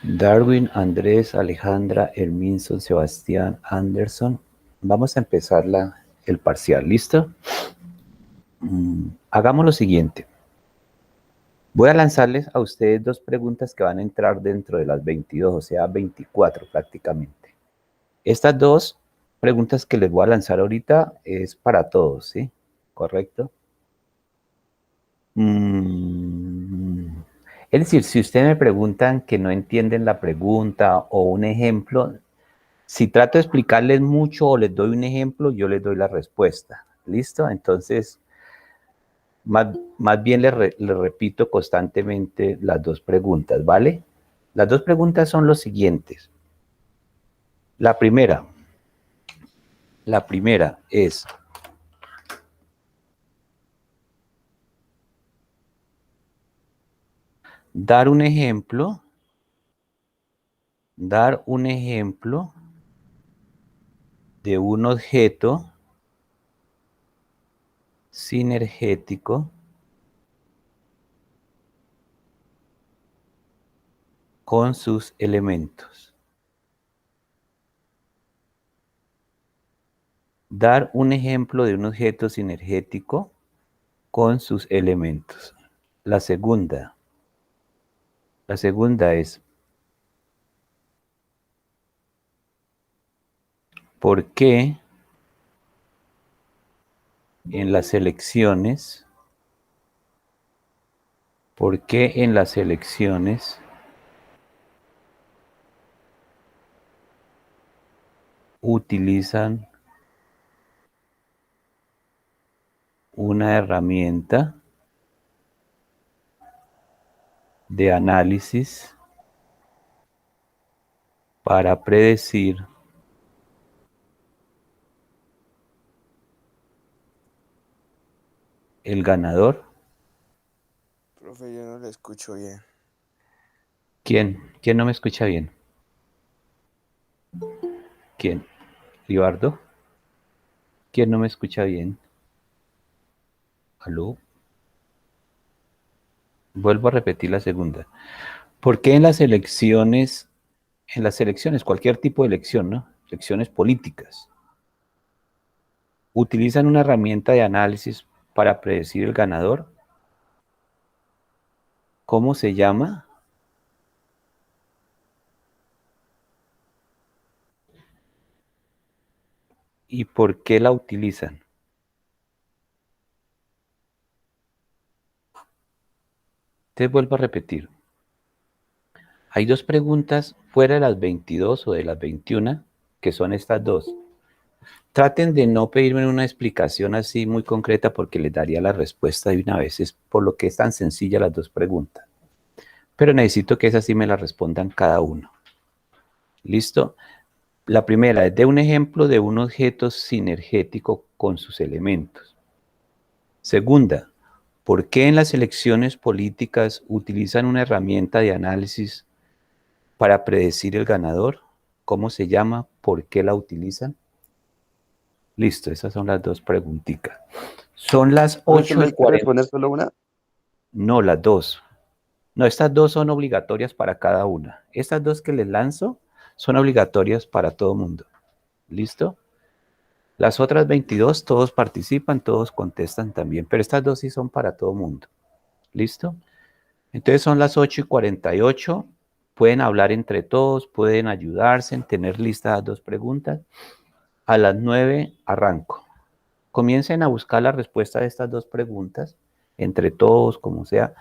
Darwin, Andrés, Alejandra, Herminson, Sebastián, Anderson. Vamos a empezar el parcial, ¿listo? Hagamos lo siguiente. Voy a lanzarles a ustedes dos preguntas que van a entrar dentro de las 22, o sea, 24 prácticamente. Estas dos preguntas que les voy a lanzar ahorita es para todos, ¿sí? ¿Correcto? Es decir, si ustedes me preguntan que no entienden la pregunta o un ejemplo, si trato de explicarles mucho o les doy un ejemplo, yo les doy la respuesta. ¿Listo? Entonces, más bien les repito constantemente las dos preguntas, ¿vale? Las dos preguntas son los siguientes. La primera es: dar un ejemplo de un objeto sinergético con sus elementos. Dar un ejemplo de un objeto sinergético con sus elementos. La segunda es: ¿por qué en las elecciones utilizan una herramienta de análisis para predecir el ganador? Profe, yo no le escucho bien. ¿Quién no me escucha bien? ¿Quién? ¿Libardo? ¿Quién no me escucha bien? ¿Aló? Vuelvo a repetir la segunda. ¿Por qué en las elecciones, cualquier tipo de elección, ¿no? Elecciones políticas, utilizan una herramienta de análisis para predecir el ganador? ¿Cómo se llama? ¿Y por qué la utilizan? Te vuelvo a repetir. Hay dos preguntas fuera de las 22 o de las 21, que son estas dos. Traten de no pedirme una explicación así muy concreta porque les daría la respuesta de una vez. Es por lo que es tan sencilla las dos preguntas. Pero necesito que esas sí me las respondan cada uno. ¿Listo? La primera es: de un ejemplo de un objeto sinergético con sus elementos. Segunda: ¿por qué en las elecciones políticas utilizan una herramienta de análisis para predecir el ganador? ¿Cómo se llama? ¿Por qué la utilizan? Listo, esas son las dos preguntitas. Son las ¿No se 8:40. responder solo una? No, las dos. No, estas dos son obligatorias para cada una. Estas dos que les lanzo son obligatorias para todo mundo. ¿Listo? Las otras 22, todos participan, todos contestan también, pero estas dos sí son para todo mundo. ¿Listo? Entonces son las 8:48. Pueden hablar entre todos, pueden ayudarse en tener listas las dos preguntas. A las 9 arranco. Comiencen a buscar la respuesta de estas dos preguntas, entre todos, como sea,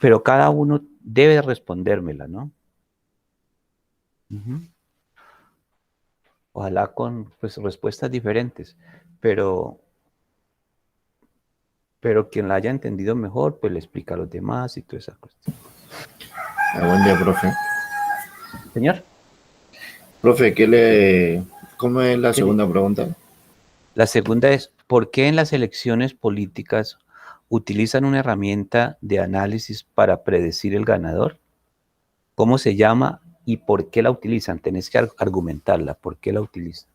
pero cada uno debe respondérmela, ¿no? Ojalá con pues, respuestas diferentes, pero quien la haya entendido mejor, pues le explica a los demás y toda esa cuestión. Buen día, profe. Señor. Profe, ¿cómo es la segunda pregunta? La segunda es: ¿Por qué en las elecciones políticas utilizan una herramienta de análisis para predecir el ganador? ¿Cómo se llama y por qué la utilizan? Tenés que argumentarla. ¿Por qué la utilizan?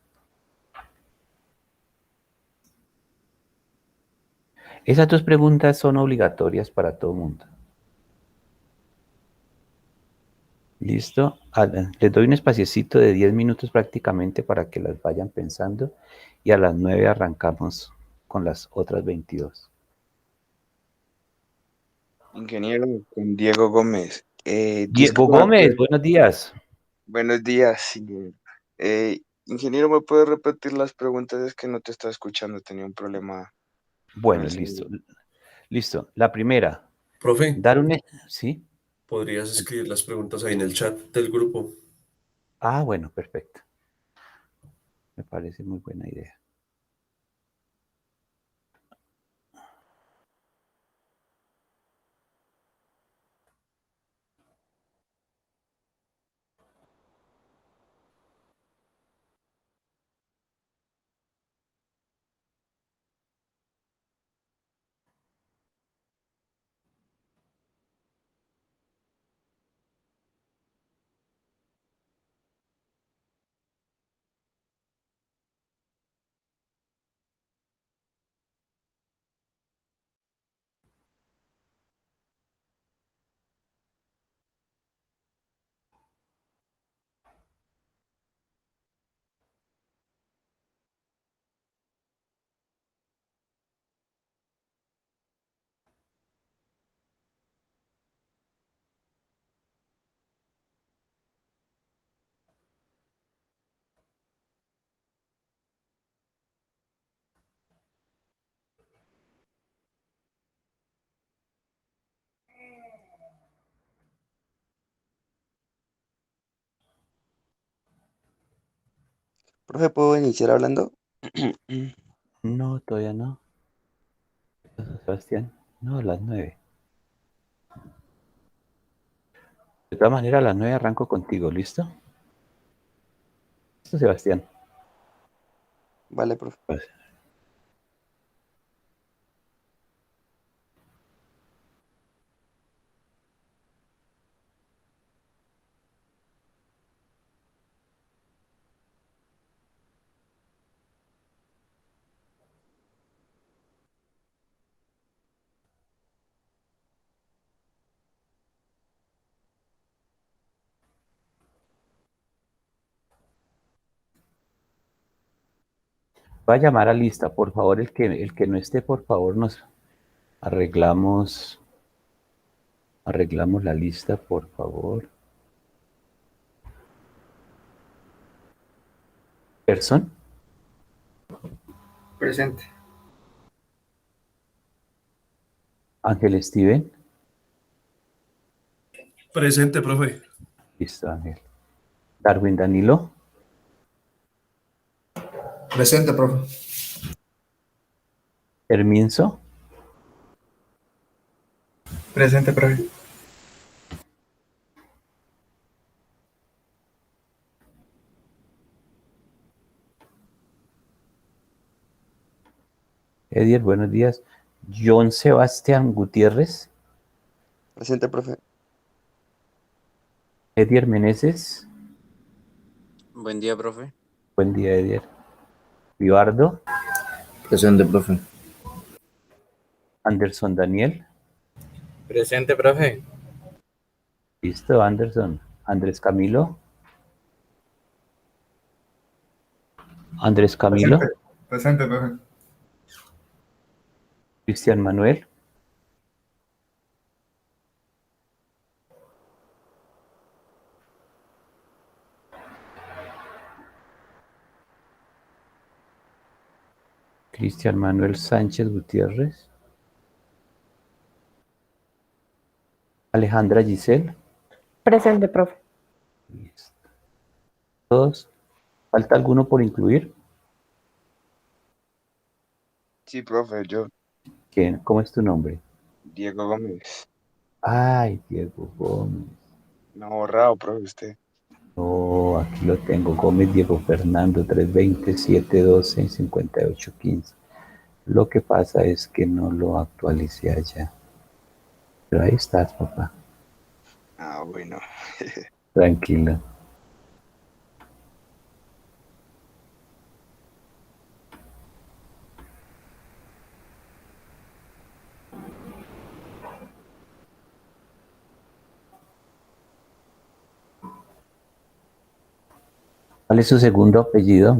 Esas dos preguntas son obligatorias para todo el mundo. ¿Listo? Les doy un espaciecito de 10 minutos prácticamente para que las vayan pensando y a las 9 arrancamos con las otras 22. Ingeniero, con Diego Gómez. Diego Gómez, buenos días. Buenos días, ingeniero. Ingeniero, ¿me puede repetir las preguntas? Es que no te estaba escuchando, tenía un problema con Bueno, el listo. celular. Listo. La primera, Profe, dar un... ¿Sí? ¿podrías escribir las preguntas ahí en el chat del grupo? Ah, bueno, perfecto. Me parece muy buena idea. Profe, ¿puedo iniciar hablando? No, todavía no. Sebastián. No, a las 9. De todas maneras, a las 9 arranco contigo, ¿listo? ¿Listo, Sebastián? Vale, profe. Pues, voy a llamar a lista, por favor, el que no esté, por favor, nos arreglamos la lista, por favor. Person, Presente. Ángel Steven, Presente, profe. listo, Ángel. Darwin Danilo, Presente, profe. Herminzo, Presente, profe. Edier, buenos días. John Sebastián Gutiérrez, Presente, profe. Edier Meneses, Buen día, profe. buen día, Edier. Vivardo, Presente, profe. Anderson Daniel, Presente, profe. listo, Anderson. Andrés Camilo, Andrés Camilo, Presente, profe. Cristian Manuel, Cristian Manuel Sánchez Gutiérrez, Alejandra Giselle, Presente, profe. listo. Todos. ¿Falta alguno por incluir? Sí, profe, yo, ¿Quién? ¿Cómo es tu nombre? Diego Gómez. Ay, Diego Gómez. Me ha borrado, profe, usted. No, aquí lo tengo. Gómez Diego Fernando, 320-712-5815. Lo que pasa es que no lo actualicé allá. Pero ahí estás, papá. Ah, bueno. Tranquilo. ¿Cuál es su segundo apellido,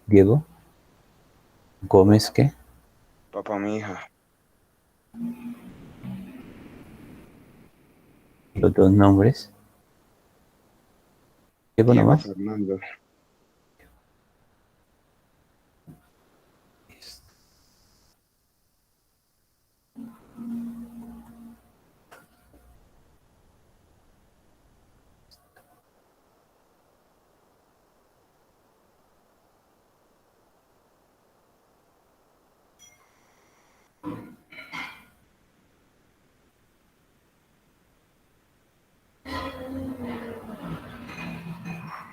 Diego? ¿Gómez qué? Papá, mi hija. Los dos nombres. Diego Diego nomás. Fernando.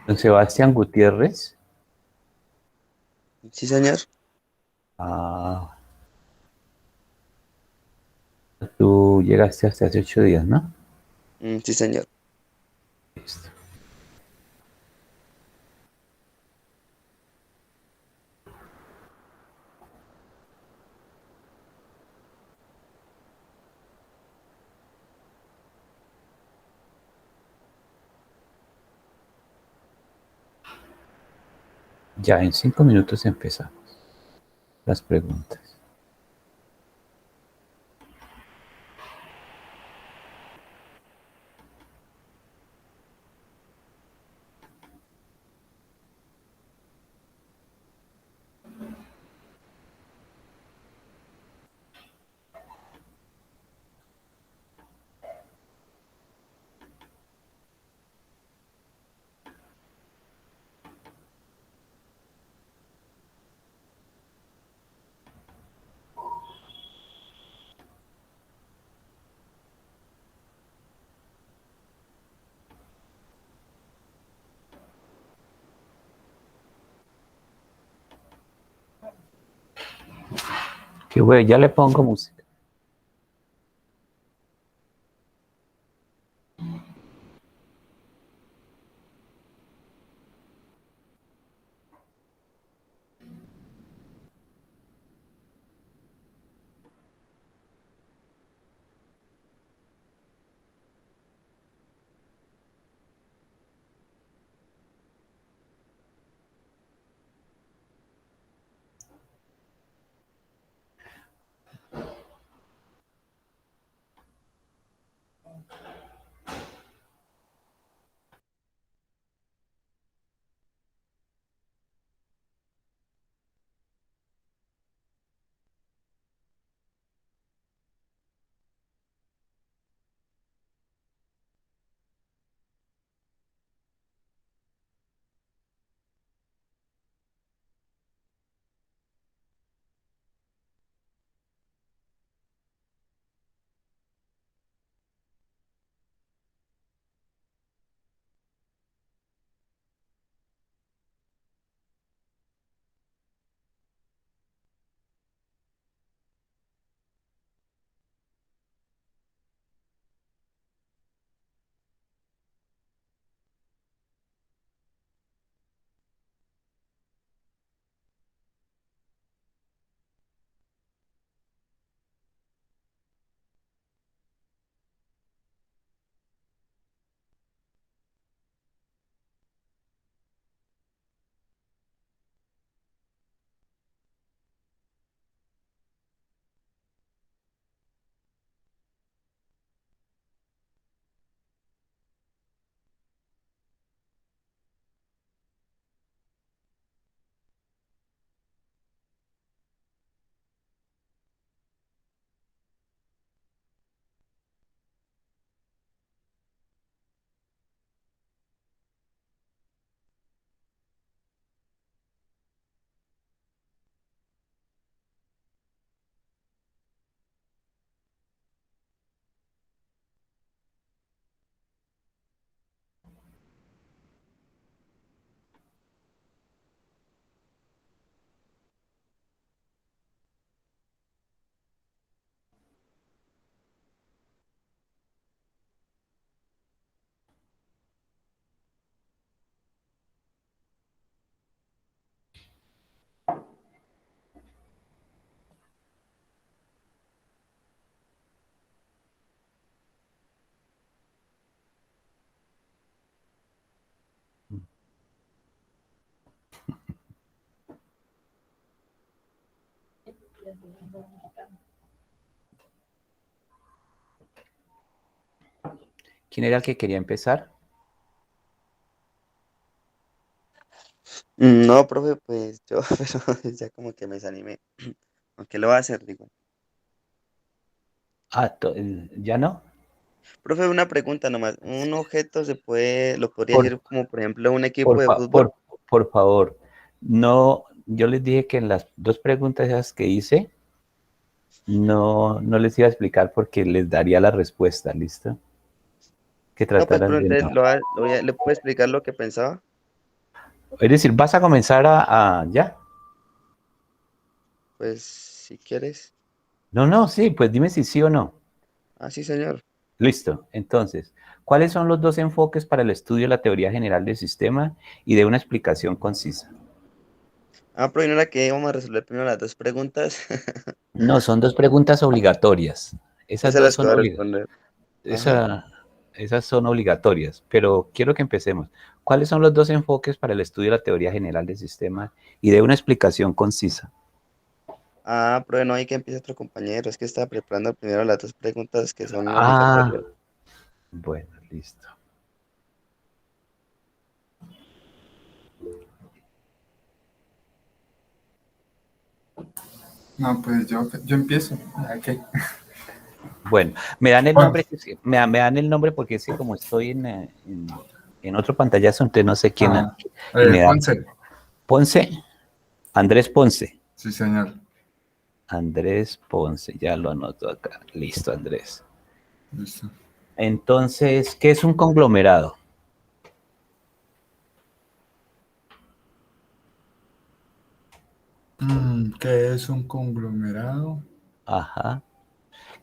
Don Sebastián Gutiérrez. Sí, señor. Ah, tú llegaste hasta hace 8 días, ¿no? Sí, señor. Listo. Ya en 5 minutos empezamos las preguntas. Qué bueno, ya le pongo música. ¿Quién era el que quería empezar? No, profe, pues yo, pero ya como que me desanimé. Aunque lo va a hacer, digo. Ah, ¿ya no? Profe, una pregunta nomás. ¿Un objeto lo podría Por, decir como, por ejemplo, un equipo por, de fa- fútbol? por favor, no, yo les dije que en las dos preguntas esas que hice, no les iba a explicar porque les daría la respuesta, ¿listo? Que No, pues, trataran pero de entonces no. ¿le puedo explicar lo que pensaba? Es decir, vas a comenzar ¿ya? Pues, si quieres. No, sí, pues dime si sí o no. Ah, sí, señor. Listo. Entonces, ¿cuáles son los dos enfoques para el estudio de la teoría general del sistema y de una explicación concisa? Ah, pero ¿y no era que íbamos a resolver primero las dos preguntas? No, son dos preguntas obligatorias. Esas Esas dos las que son voy a responder. Ajá. esas son obligatorias, pero quiero que empecemos. ¿Cuáles son los dos enfoques para el estudio de la teoría general del sistema y de una explicación concisa? Ah, pero no hay que empiece otro compañero. Es que estaba preparando primero las dos preguntas que son Ah, obligatorias. bueno, listo. No, pues yo empiezo. Ok. Bueno, me dan el Bueno, nombre, me dan el nombre porque es que como estoy en otro pantallazo, entonces no sé quién y me da Ponce. Ponce, Andrés Ponce. Sí, señor. Andrés Ponce, ya lo anoto acá. Listo, Andrés. Listo. Entonces, ¿qué es un conglomerado? ¿Qué es un conglomerado? Ajá.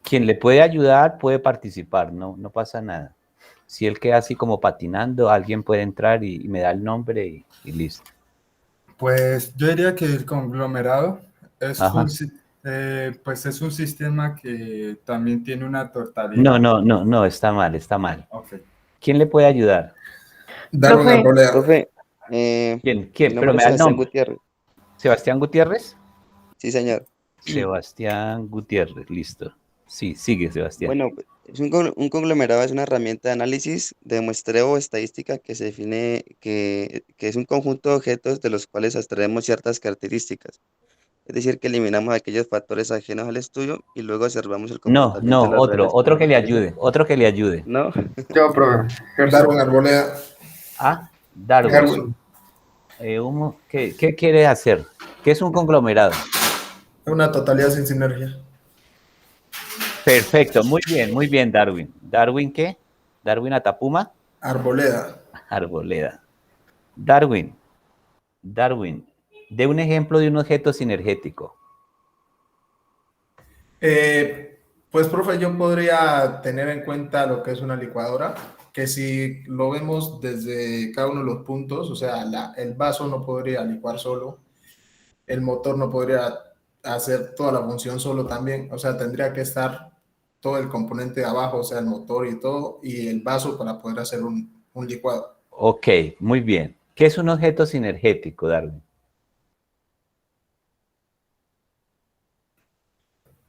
Quien le puede ayudar puede participar, no pasa nada. Si él queda así como patinando, alguien puede entrar y me da el nombre y listo. Pues yo diría que el conglomerado es Ajá. pues es un sistema que también tiene una totalidad. No, está mal, está mal. Ok. ¿Quién le puede ayudar? Darwin Profe. Arboleda. Profe, ¿Quién? mi Pero nombre me es da el Sebastián nombre. Gutiérrez. ¿Sebastián Gutiérrez? Sí, señor. Sebastián Gutiérrez, listo. Sí, sigue, Sebastián. Bueno, un conglomerado es una herramienta de análisis de muestreo o estadística que se define que es un conjunto de objetos de los cuales extraemos ciertas características. Es decir, que eliminamos aquellos factores ajenos al estudio y luego observamos el comportamiento de las redes Otro que le características. ayude, otro que le ayude. ¿No? Yo, profe. Darwin Arboleda. Ah, Darwin. Darwin. ¿Qué quiere hacer? ¿Qué es un conglomerado? Una totalidad sin sinergia. Perfecto, muy bien, Darwin. ¿Darwin qué? ¿Darwin Atapuma? Arboleda. Arboleda. Darwin, de un ejemplo de un objeto sinergético. Pues, profe, yo podría tener en cuenta lo que es una licuadora, que si lo vemos desde cada uno de los puntos, o sea, el vaso no podría licuar solo, el motor no podría hacer toda la función solo también, o sea, tendría que estar todo el componente de abajo, o sea, el motor y todo, y el vaso para poder hacer un licuado. Ok, muy bien. ¿Qué es un objeto sinergético, Darwin?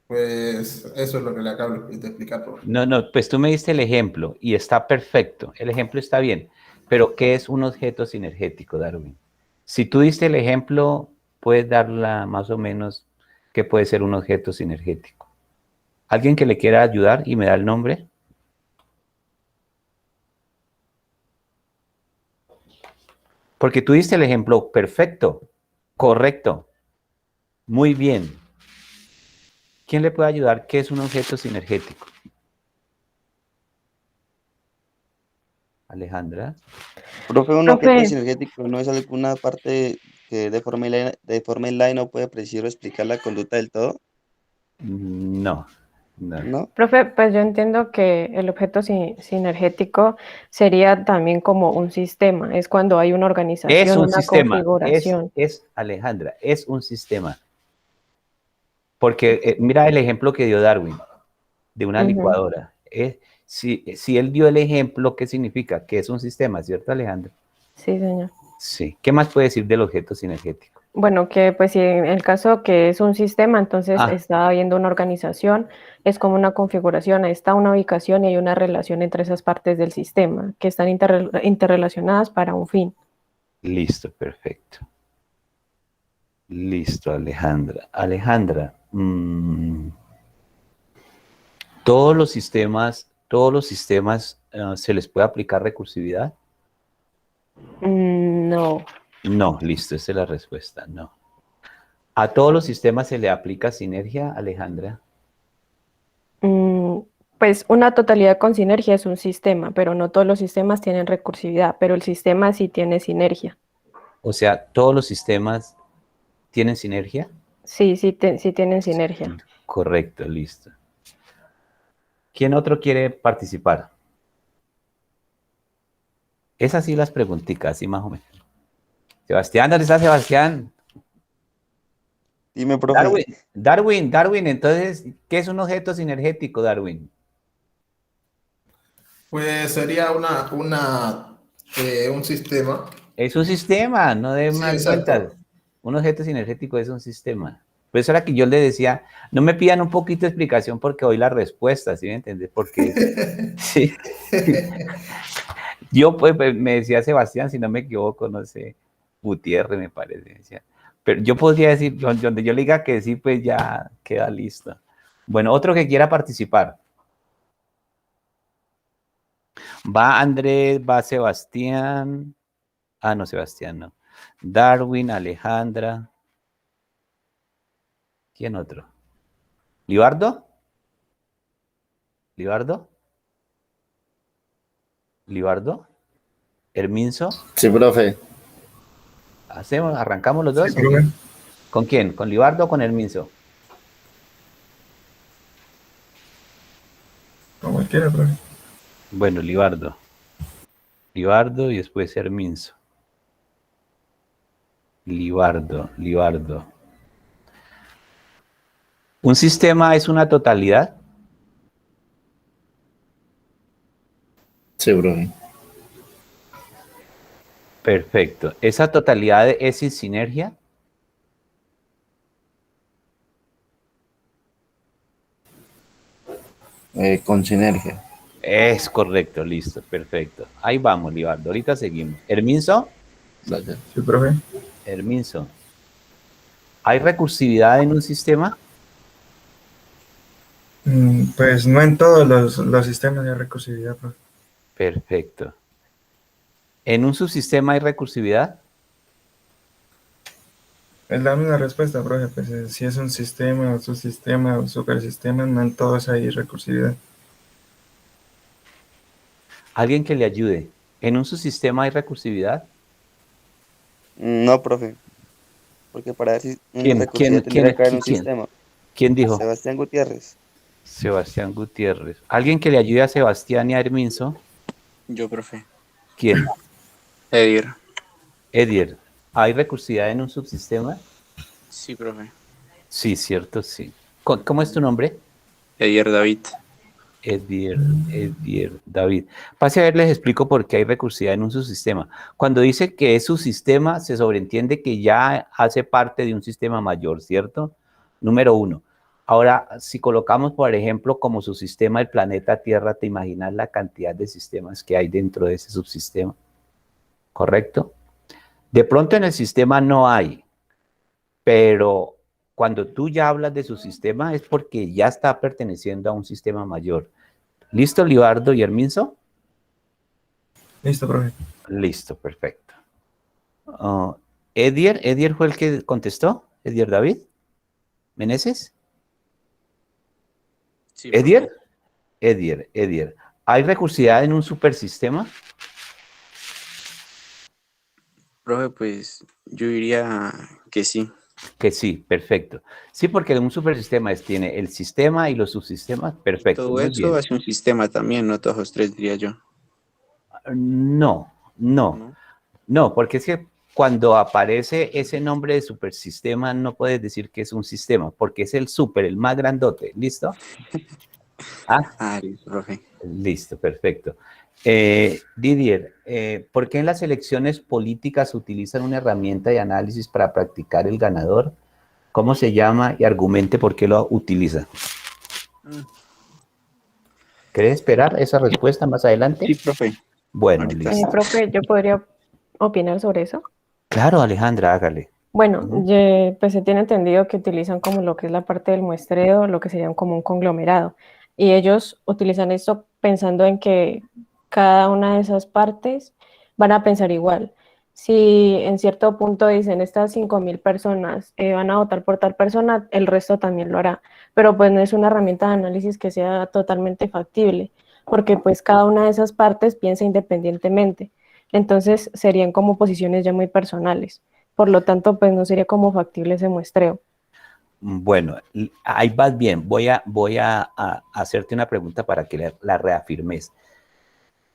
Pues eso es lo que le acabo de explicar, profe. No, pues tú me diste el ejemplo y está perfecto. El ejemplo está bien, pero ¿qué es un objeto sinergético, Darwin? Si tú diste el ejemplo, puedes darla más o menos qué puede ser un objeto sinergético. ¿Alguien que le quiera ayudar y me da el nombre? Porque tú diste el ejemplo perfecto, correcto, muy bien. ¿Quién le puede ayudar? ¿Qué es un objeto sinergético? Alejandra. Profe, un objeto Profe, sinergético no es alguna parte que de forma inline no puede predecir o explicar la conducta del todo, No. ¿no? profe, pues yo entiendo que el objeto sinergético sería también como un sistema, es cuando hay una Es organización, un una sistema, configuración. Alejandra, es un sistema. Porque mira el ejemplo que dio Darwin de una Ujú. licuadora. Si él dio el ejemplo, ¿qué significa? Que es un sistema, ¿cierto, Alejandra? Sí, señor. Sí. ¿Qué más puede decir del objeto sinergético? Bueno, que pues si en el caso que es un sistema, entonces Ah. está habiendo una organización, es como una configuración, ahí está una ubicación y hay una relación entre esas partes del sistema que están interrelacionadas para un fin. Listo, perfecto. Listo, Alejandra. Alejandra, todos los sistemas se les puede aplicar recursividad. No. No, listo, esa es la respuesta, no. ¿A todos los sistemas se le aplica sinergia, Alejandra? Pues una totalidad con sinergia es un sistema, pero no todos los sistemas tienen recursividad, pero el sistema sí tiene sinergia. O sea, ¿todos los sistemas tienen sinergia? Sí, sí tienen sinergia. Correcto, listo. ¿Quién otro quiere participar? Es así las preguntitas, así más o menos. Sebastián, ¿dónde está Sebastián? Dime, profe. Darwin, entonces, ¿qué es un objeto sinergético, Darwin? Pues sería un sistema. Es un sistema, no de Sí, más exacto. vueltas. Un objeto sinergético es un sistema. Por eso era que yo le decía, no me pidan un poquito de explicación porque hoy la respuesta, ¿sí me entiendes? Porque, sí. Yo, pues, me decía Sebastián, si no me equivoco, no sé, Gutiérrez me parece. Decía. Pero yo podría decir, donde yo le diga que sí, pues ya queda listo. Bueno, otro que quiera participar. Va Andrés, va Sebastián. Ah, no, Sebastián, no. Darwin, Alejandra. ¿Quién otro? ¿Libardo? ¿Libardo? ¿Libardo? ¿Herminzo? Sí, profe. ¿Arrancamos los dos? Sí, profe. ¿Con quién? ¿Con Libardo o con Herminzo? Como quiera, profe. Bueno, Libardo. Libardo y después Herminzo. Libardo. ¿Un sistema es una totalidad? Sí, profe. Perfecto. ¿Esa totalidad es sin sinergia? Con sinergia. Es correcto, listo, perfecto. Ahí vamos, Libardo. Ahorita seguimos. ¿Herminzo? Gracias. Sí, profe. Herminzo. ¿Hay recursividad en un sistema? Pues no en todos los sistemas de recursividad, profe. Perfecto. ¿En un subsistema hay recursividad? Es la misma respuesta, profe. Pues si es un sistema o subsistema o supersistema, no en todos hay recursividad. Alguien que le ayude. ¿En un subsistema hay recursividad? No, profe. Porque para ver si una recursividad tendría que haber un sistema. ¿Quién dijo? Sebastián Gutiérrez. Sebastián Gutiérrez. ¿Alguien que le ayude a Sebastián y a Herminzo? Yo, profe. ¿Quién? Edir. Edier. ¿Hay recursividad en un subsistema? Sí, profe. Sí, cierto, sí. ¿Cómo es tu nombre? Edir David. Edier, David. Pase a ver, les explico por qué hay recursividad en un subsistema. Cuando dice que es subsistema, se sobreentiende que ya hace parte de un sistema mayor, ¿cierto? Número uno. Ahora, si colocamos, por ejemplo, como subsistema el planeta Tierra, ¿te imaginas la cantidad de sistemas que hay dentro de ese subsistema? ¿Correcto? De pronto en el sistema no hay, pero cuando tú ya hablas de su sistema es porque ya está perteneciendo a un sistema mayor. ¿Listo, Libardo y Herminzo? Listo, profe. Listo, perfecto. ¿Edier fue el que contestó? ¿Edier David? ¿Meneses? Sí, profe. ¿Edier? ¿Hay recursividad en un supersistema? Profe, pues yo diría que sí. Que sí, perfecto. Sí, porque un supersistema tiene el sistema y los subsistemas, perfecto, Todo muy eso bien. hace un sistema también, no todos los tres, diría yo. No, porque es que cuando aparece ese nombre de supersistema no puedes decir que es un sistema, porque es el super, el más grandote, ¿listo? Listo, profe. Listo, perfecto. Didier, ¿por qué en las elecciones políticas utilizan una herramienta de análisis para practicar el ganador? ¿Cómo se llama? Y argumente por qué lo utiliza. ¿Querés esperar esa respuesta más adelante? Sí, profe. Bueno, Ahorita. listo. Profe, ¿yo podría opinar sobre eso? Claro, Alejandra, hágale. Bueno, Ujú. pues se tiene entendido que utilizan como lo que es la parte del muestreo, lo que sería como un conglomerado. Y ellos utilizan esto pensando en que cada una de esas partes van a pensar igual. Si en cierto punto dicen estas 5.000 personas van a votar por tal persona, el resto también lo hará. Pero pues no es una herramienta de análisis que sea totalmente factible, porque pues cada una de esas partes piensa independientemente. Entonces serían como posiciones ya muy personales. Por lo tanto, pues no sería como factible ese muestreo. Bueno, ahí vas bien. Voy a hacerte una pregunta para que la reafirmes.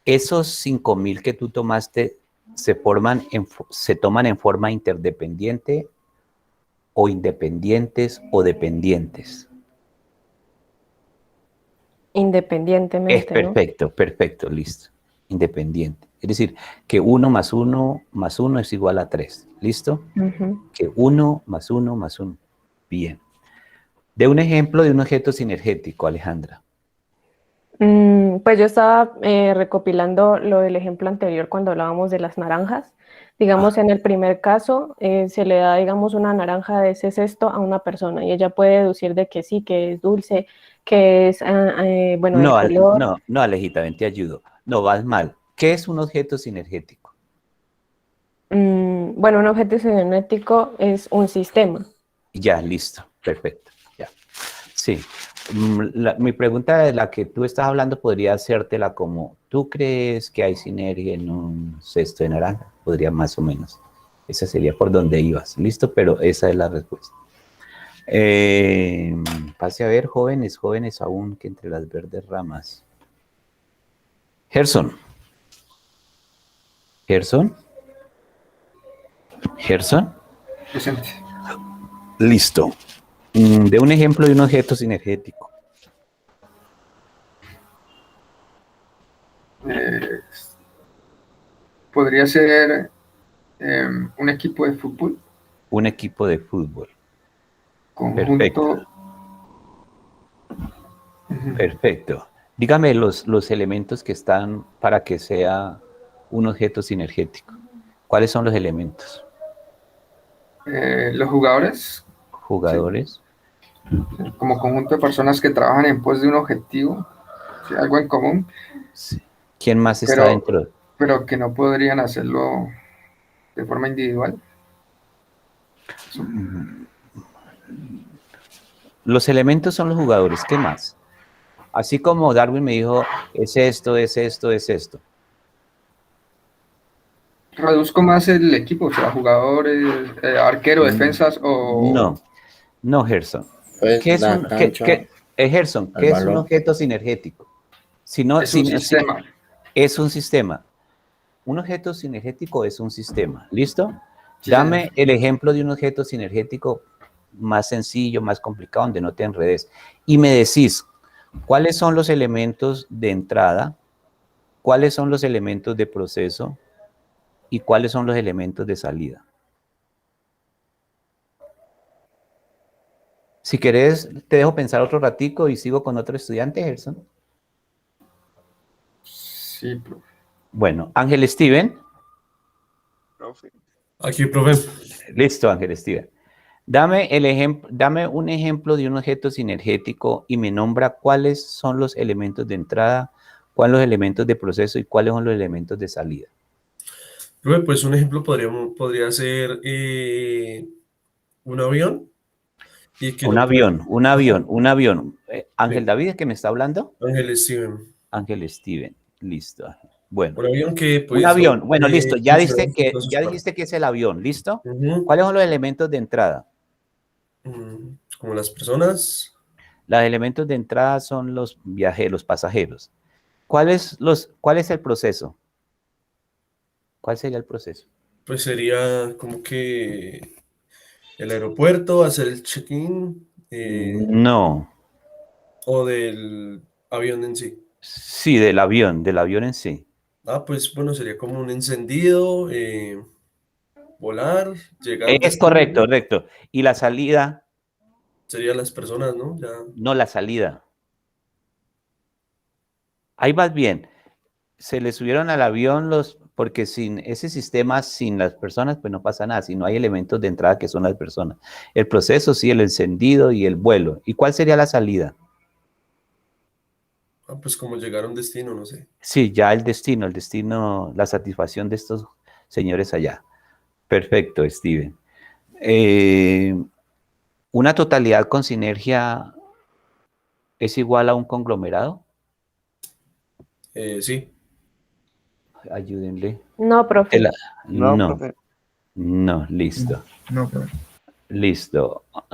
¿Esos 5.000 que tú tomaste se toman en forma interdependiente o independientes o dependientes? Independientemente, ¿no? Perfecto, perfecto, listo. Independiente. Es decir, que 1 más 1 más 1 es igual a 3. ¿Listo? Que 1 más 1 más 1. Bien. De un ejemplo de un objeto sinergético, Alejandra. Pues yo estaba recopilando lo del ejemplo anterior cuando hablábamos de las naranjas. Digamos, en el primer caso, se le da, digamos, una naranja de ese cesto a una persona y ella puede deducir de que sí, que es dulce, que es, bueno, del color. No, Alejita, ven, te ayudo. No, vas mal. ¿Qué es un objeto sinergético? Bueno, un objeto cinético es un sistema. Ya, listo, perfecto. Ya. Sí. Mi pregunta de la que tú estás hablando podría hacértela como, ¿tú crees que hay sinergia en un cesto de naranja? Podría más o menos. Esa sería por donde ibas. Listo, pero esa es la respuesta. Pase a ver, jóvenes aún que entre las verdes ramas. Gerson. Gerson. Presente. Listo. De un ejemplo de un objeto sinergético. Podría ser un equipo de fútbol. Un equipo de fútbol. Conjunto. Perfecto. Perfecto. Dígame los elementos que están para que sea un objeto sinergético. ¿Cuáles son los elementos? Los jugadores. Jugadores. Sí. Como conjunto de personas que trabajan en pos de un objetivo, sí, algo en común. Sí. ¿Quién más está dentro? Pero que no podrían hacerlo de forma individual. Los elementos son los jugadores. ¿Qué más? Así como Darwin me dijo, es esto, es esto, es esto. Reduzco más el equipo, o sea, jugadores, arquero, defensas o... No, Gerson. Pues ¿Qué es la un, cancha, Gerson, ¿qué es un objeto sinergético? Es un sistema. Es un sistema. Un objeto sinergético es un sistema. ¿Listo? Sí, Dame señor. el ejemplo de un objeto sinergético más sencillo, más complicado, donde no te enredes. Y me decís, ¿cuáles son los elementos de entrada? ¿Cuáles son los elementos de proceso? ¿Y cuáles son los elementos de salida? Si querés, te dejo pensar otro ratico y sigo con otro estudiante, Gerson. Sí, profe. Bueno, Ángel Steven. Profe. Aquí, profe. Listo, Ángel Steven. Dame un ejemplo de un objeto sinergético y me nombra cuáles son los elementos de entrada, cuáles son los elementos de proceso y cuáles son los elementos de salida. Profe, pues un ejemplo podría ser un avión. Y que Un no puede... avión. Ángel Sí. David, ¿es que me está hablando? Ángel Steven. Ángel Steven, listo. Bueno. Un avión que Un pues no avión, bueno, puede listo, ya funcionar en todas sus partes. dijiste que es el avión, ¿listo? Ujú. ¿Cuáles son los elementos de entrada? Como las personas. Los elementos de entrada son los viajeros, los pasajeros. ¿Cuál es el proceso? ¿Cuál sería el proceso? Pues sería como que el aeropuerto, hacer el check-in, No, o del Avión en sí. Sí, del avión en sí. Ah, pues bueno, sería como un encendido, volar, llegar a un Es destino, correcto, ¿no? correcto. Y la salida, Serían las personas, ¿no? Ya. no la salida. Ahí vas bien. Se le subieron al avión porque sin ese sistema, sin las personas, pues no pasa nada, si no hay elementos de entrada que son las personas. El proceso, sí, el encendido y el vuelo. ¿Y cuál sería la salida? Ah, pues como llegar a un destino, no sé. Sí, ya el destino, la satisfacción de estos señores allá. Perfecto, Steven. ¿Una totalidad con sinergia es igual a un conglomerado? Sí. Ayúdenle. No, profe. No, No, profe. no, listo. No, profe. Listo. Ok,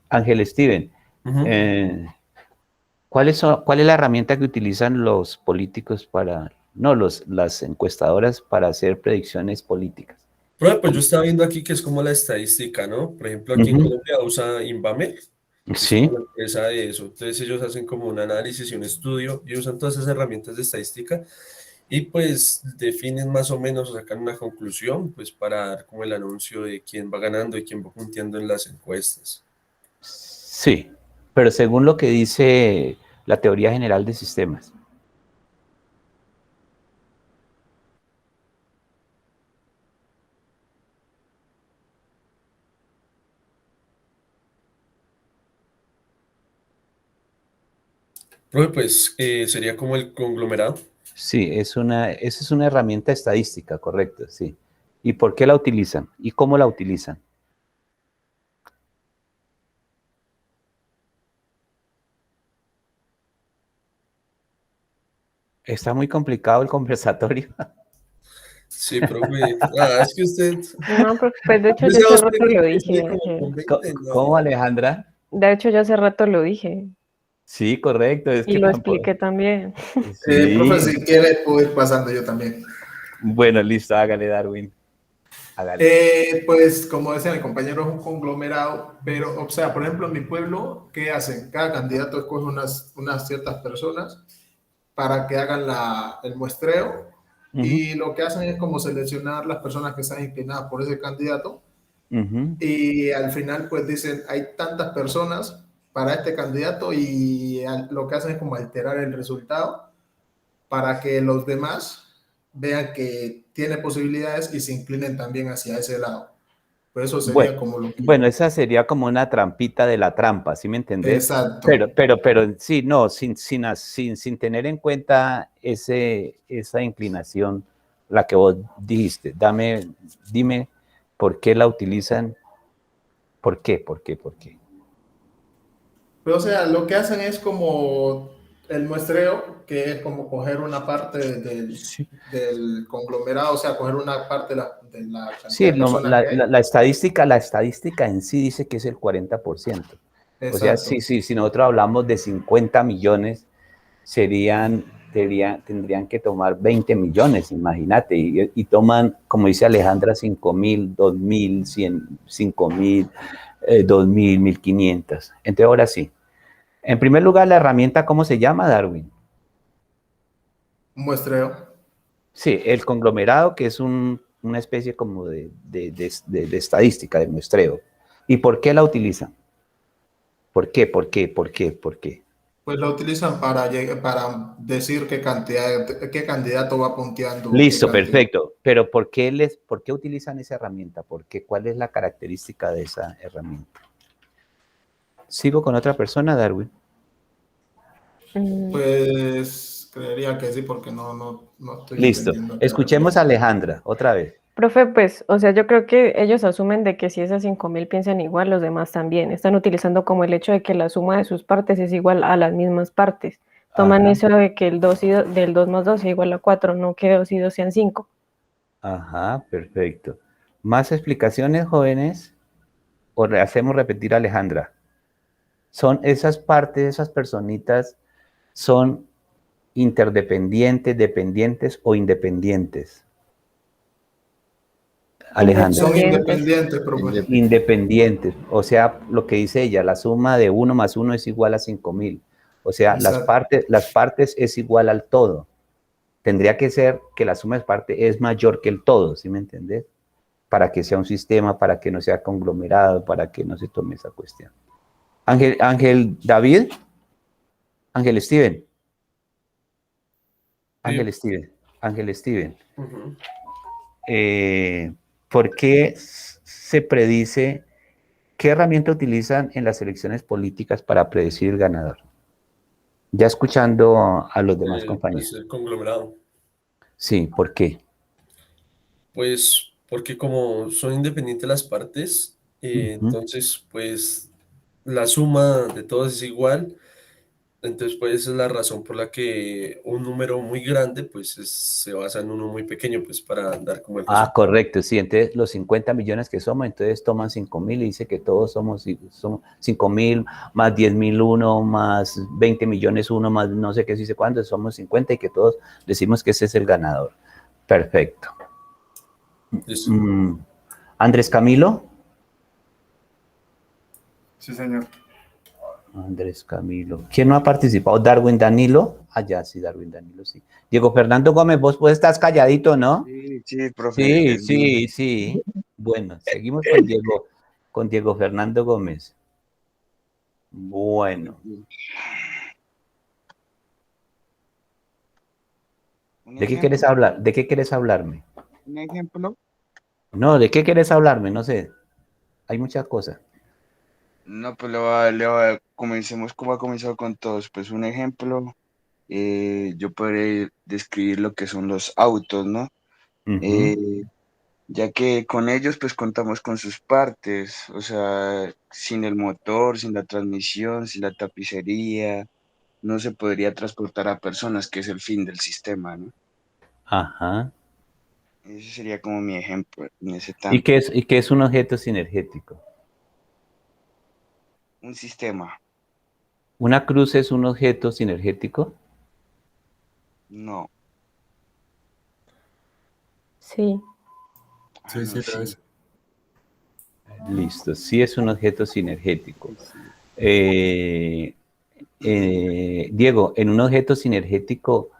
Ángel Steven, Ujú. ¿cuál es la herramienta que utilizan los políticos las encuestadoras para hacer predicciones políticas? Profe, pues yo estaba viendo aquí que es como la estadística, ¿no? Por ejemplo, aquí en Ujú. Colombia usa Invamer, es como Sí, la empresa de eso. Entonces ellos hacen como un análisis y un estudio y usan todas esas herramientas de estadística y pues definen más o menos o sacan una conclusión pues para dar como el anuncio de quién va ganando y quién va punteando en las encuestas. sí, pero según lo que dice la teoría general de sistemas. Profe, pues sería como el conglomerado. Sí, esa es una herramienta estadística, correcto, sí. ¿Y por qué la utilizan? ¿Y cómo la utilizan? Está muy complicado el conversatorio. Sí, profe. Ah, es que usted, No, profe, pues de hecho yo esa hace dos rato lo preguntas que dije, tiene como Ángel. con 20, ¿Cómo, no. Alejandra? De hecho yo hace rato lo dije Sí, correcto, es y que lo tampoco. expliqué también. Profe, Sí. si quiere, puedo ir pasando yo también. Bueno, listo, hágale, Darwin. Hágale. Pues como decía mi compañero, es un conglomerado, pero, o sea, por ejemplo, en mi pueblo, ¿qué hacen? Cada candidato escoge unas ciertas personas para que hagan el muestreo Ujú, y lo que hacen es como seleccionar las personas que están inclinadas por ese candidato ujú. y al final pues dicen, hay tantas personas para este candidato y lo que hacen es como alterar el resultado para que los demás vean que tiene posibilidades y se inclinen también hacia ese lado. Por eso Bueno, sería como lo que... bueno, esa sería como una trampita de la trampa, ¿sí me entendés? Exacto. Pero sí, no, sin tener en cuenta esa inclinación, la que vos dijiste. Dime por qué la utilizan, por qué, por qué, por qué. Pero, o sea, lo que hacen es como el muestreo, que es como coger una parte Sí, del conglomerado, o sea, coger una parte de la sí, cantidad de personas que hay. la estadística en sí dice que es el 40%. O sea, Exacto. si nosotros hablamos de 50 millones, tendrían que tomar 20 millones, imagínate, y toman, como dice Alejandra, 5.000, 2.000, 100, 5.000, 2.000, 1.500. Entonces, ahora sí. En primer lugar, la herramienta, ¿cómo se llama, Darwin? Un muestreo. Sí, el conglomerado, que es una especie como de estadística, de muestreo. ¿Y por qué la utilizan? ¿Por qué? ¿Por qué? ¿Por qué? ¿Por qué? Pues lo utilizan para decir qué candidato va punteando, qué Listo, cantidad. perfecto. Pero por qué utilizan esa herramienta? ¿Cuál es la característica de esa herramienta? ¿Sigo con otra persona, Darwin? Mm, Pues creería que sí, porque no estoy Listo. entendiendo qué Escuchemos refiere. a Alejandra otra vez. Profe, pues, o sea, yo creo que ellos asumen de que si esas 5.000 piensan igual, los demás también. Están utilizando como el hecho de que la suma de sus partes es igual a las mismas partes. Toman Ajá, eso de que del 2 más 2 es igual a 4, no que 2 y 2 sean 5. ajá, perfecto. ¿Más explicaciones, jóvenes? ¿O hacemos repetir a Alejandra? Son esas partes, esas personitas, son interdependientes, dependientes o independientes. Alejandra. Son Independientes. independientes, profe. Independientes, o sea, lo que dice ella, la suma de 1 más 1 es igual a 5.000. O sea, Exacto. las partes es igual al todo. Tendría que ser que la suma de partes es mayor que el todo, ¿sí me entendés? Para que sea un sistema, para que no sea conglomerado, para que no se tome esa cuestión. Ángel David, Ángel Steven, Sí. Ángel Steven. Ujú. ¿Por qué se predice, qué herramienta utilizan en las elecciones políticas para predecir el ganador? Ya escuchando a los demás Pues compañeros. el conglomerado. Sí, ¿por qué? Pues porque como son independientes las partes, Ujú. entonces pues la suma de todos es igual. Entonces pues esa es la razón por la que un número muy grande pues se basa en uno muy pequeño pues para dar como el Ah, resultado. correcto, sí, entonces los 50 millones que somos, entonces toman 5.000 y dice que todos somos 5.000 más 10.000 uno, más 20 millones uno, más no sé qué, dice cuándo, somos 50 y que todos decimos que ese es el ganador. Perfecto. Listo. Andrés Camilo. Sí, señor. Andrés Camilo. ¿Quién no ha participado? Darwin Danilo. Ah, ya, sí, Darwin Danilo, sí. Diego Fernando Gómez, vos pues estás calladito, ¿no? Sí, sí, profe, Sí, es bien. sí, sí. Bueno, seguimos con Diego Fernando Gómez. Bueno, Un ¿de qué quieres ejemplo, hablar? ¿De qué quieres hablarme? un ejemplo. No, ¿de qué quieres hablarme? No sé. Hay muchas cosas. No, pues comencemos como ha comenzado con todos. Pues un ejemplo, yo podré describir lo que son los autos, ¿no? Ujú. Eh, ya que con ellos pues contamos con sus partes, o sea, sin el motor, sin la transmisión, sin la tapicería, no se podría transportar a personas, que es el fin del sistema, ¿no? Ajá. Ese sería como mi ejemplo en ese ¿Y tanto. y qué es un objeto sinergético? Un sistema, ¿Una cruz es un objeto sinergético? no, Sí, Sí, no, sí, lo sí, es. Listo, sí es un objeto sinergético. sí, sí. Eh, Diego, en un objeto sinergético,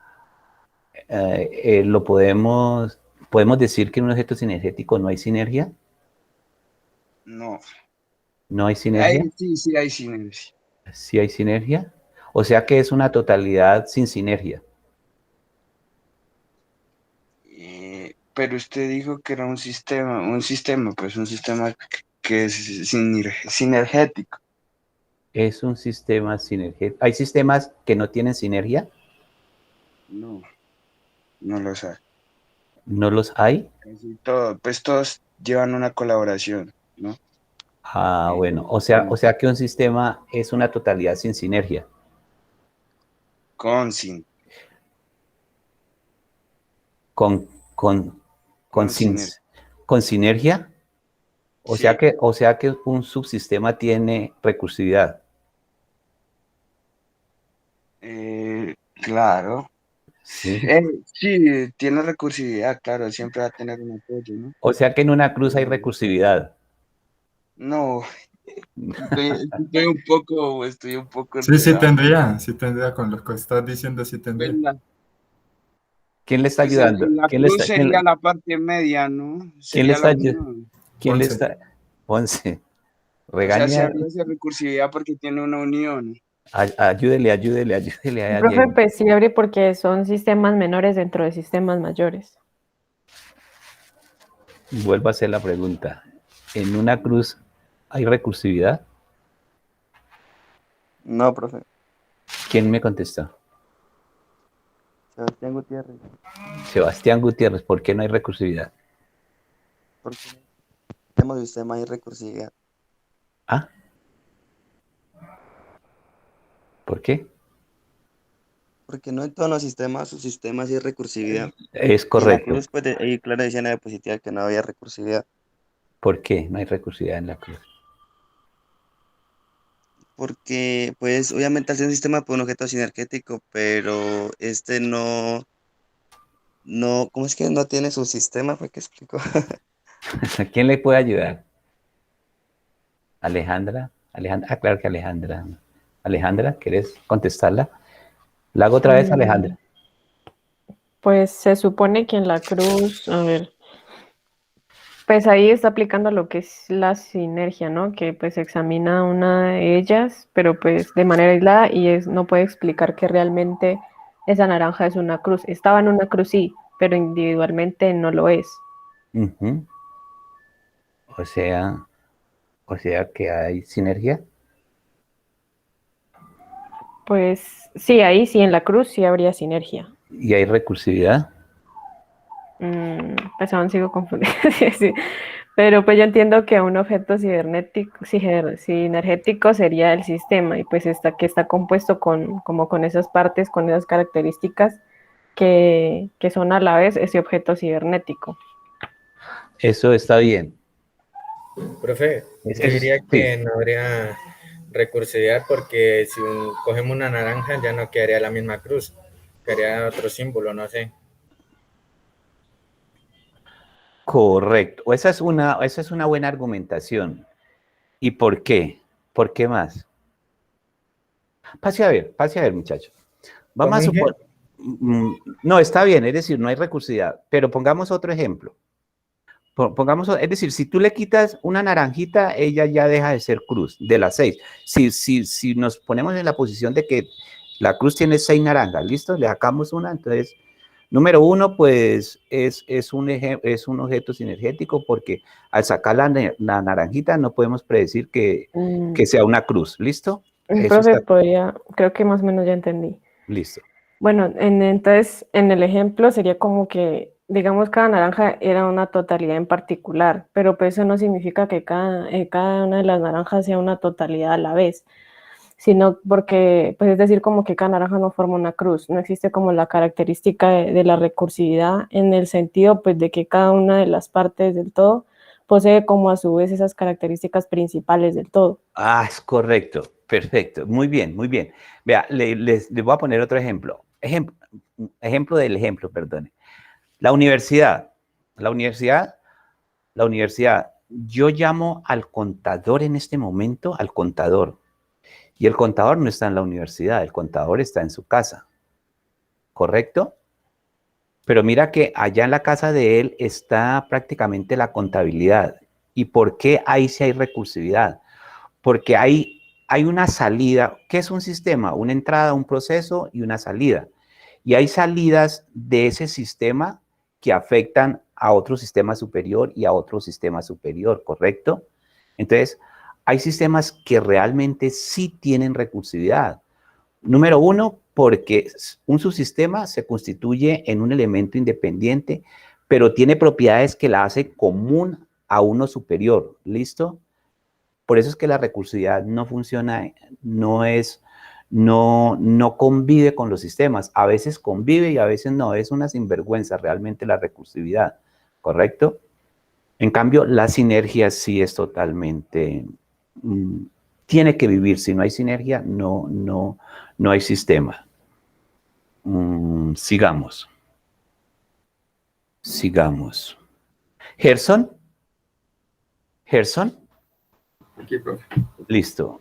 podemos decir que en un objeto sinergético no hay sinergia, No, no hay sinergia, sí, sí hay sinergia. sí hay sinergia, o sea que es una totalidad sin sinergia. Pero usted dijo que era pues un sistema que es sinergético. Es un sistema sinergético. ¿Hay sistemas que no tienen sinergia? No, no lo sé. ¿No los hay? Casi todo, pues todos llevan una colaboración, ¿no? Ah, bueno, o Sistema. sea que un sistema es una totalidad sin sinergia. Con sin, Con, con, con, con sin- sinergia. con sinergia, Sí, o sea que un subsistema tiene recursividad. claro. Sí. Sí, tiene recursividad, claro, siempre va a tener un apoyo, ¿no? O sea que en una cruz hay Eh, recursividad. no, estoy un poco Sí, enredado. sí tendría, con lo que estás diciendo, sí Pues, tendría. ¿Quién le está pues ayudando? la cruz sería la parte media, ¿no? ¿Quién le Sería la está, unión. quién le 11. está? Once. O sea, se Regaña, habría esa recursividad porque tiene una unión. ayúdele y a profe, Diego. pues sí, abre porque son sistemas menores dentro de sistemas mayores. Vuelvo a hacer la pregunta. ¿En una cruz hay recursividad? No, profe. ¿Quién me contestó? Sebastián Gutiérrez. Sebastián Gutiérrez, ¿por qué no hay recursividad? Porque tenemos sistema y recursividad. ¿Ah? ¿Por qué? Porque no en todos los sistemas, sus sistemas y recursividad. Es Y en la correcto. cruz, pues ahí claro decía en la diapositiva que no había recursividad. ¿Por qué no hay recursividad en la cruz? Porque, pues, obviamente al ser un sistema, pues un objeto sinergético, pero este no, ¿cómo es que no tiene su sistema? ¿Fue que explicó? ¿Quién le puede ayudar? Alejandra. Alejandra, claro que Alejandra. Alejandra, ¿quieres contestarla? La hago otra vez, Alejandra. Pues se supone que en la cruz, a ver, pues ahí está aplicando lo que es la sinergia, ¿no? Que pues examina una de ellas, pero pues de manera aislada y no puede explicar que realmente esa naranja es una cruz. Estaba en una cruz, sí, pero individualmente no lo es. Ujú. O sea que hay sinergia. Pues sí, ahí sí, en la cruz sí habría sinergia. Y hay recursividad. Pues aún sigo confundida. Sí, sí. Pero pues yo entiendo que un objeto sinergético sería el sistema y pues que está compuesto como con esas partes, con esas características que son a la vez ese objeto cibernético. Eso está bien. Profe, yo diría que no habría recursividad porque si cogemos una naranja ya no quedaría la misma cruz, quedaría otro símbolo, no sé. Correcto. Esa es una buena argumentación. ¿Y por qué? ¿Por qué más? Pase a ver, muchachos. Vamos a suponer... No, está bien, es decir, no hay recursividad, pero pongamos otro ejemplo. Es decir, si tú le quitas una naranjita, ella ya deja de ser cruz, de las 6. Si nos ponemos en la posición de que la cruz tiene 6 naranjas, ¿listo? Le sacamos una, entonces, número 1, pues, es un objeto sinergético porque al sacar la naranjita no podemos predecir que sea una cruz, ¿listo? Eso Profe, está... creo que más o menos ya entendí. Listo. Bueno, entonces en el ejemplo sería como que, digamos, cada naranja era una totalidad en particular, pero pues eso no significa que cada una de las naranjas sea una totalidad a la vez, sino porque, pues es decir, como que cada naranja no forma una cruz, no existe como la característica de la recursividad en el sentido, pues, de que cada una de las partes del todo posee como a su vez esas características principales del todo. Ah, es correcto. Perfecto. Muy bien, muy bien. Vea, les voy a poner otro ejemplo. Ejemplo del ejemplo, perdone. La universidad. Yo llamo al contador en este momento, al contador. Y el contador no está en la universidad, el contador está en su casa. ¿Correcto? Pero mira que allá en la casa de él está prácticamente la contabilidad. ¿Y por qué ahí sí hay recursividad? Porque hay una salida. ¿Qué es un sistema? Una entrada, un proceso y una salida. Y hay salidas de ese sistema que afectan a otro sistema superior y a otro sistema superior, ¿correcto? Entonces, hay sistemas que realmente sí tienen recursividad. Número 1, porque un subsistema se constituye en un elemento independiente, pero tiene propiedades que la hace común a uno superior, ¿listo? Por eso es que la recursividad no funciona, no convive con los sistemas. A veces convive y a veces no. Es una sinvergüenza realmente la recursividad, ¿correcto? En cambio, la sinergia sí es totalmente... tiene que vivir. Si no hay sinergia, no hay sistema. Sigamos. ¿Gerson? Aquí, profe. Listo.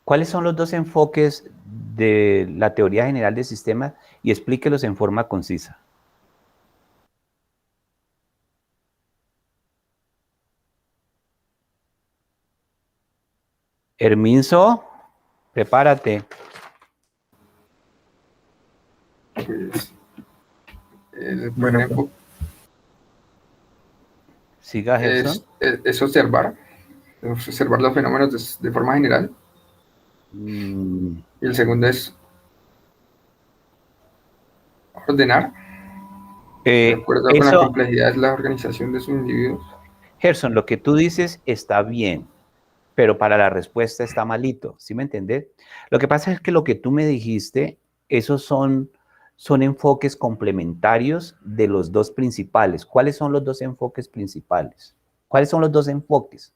¿Cuáles son los dos enfoques de la teoría general de sistemas? Y explíquelos en forma concisa. Herminzo, prepárate. Pues, el Bueno, primer enfoque Siga, Gerson. es observar los fenómenos de forma general. Mm, Y el segundo es ordenar, de acuerdo con la complejidad de la organización de sus individuos. Gerson, lo que tú dices está bien, pero para la respuesta está malito, ¿sí me entendés? Lo que pasa es que lo que tú me dijiste, esos son enfoques complementarios de los dos principales. ¿Cuáles son los dos enfoques principales? ¿Cuáles son los dos enfoques?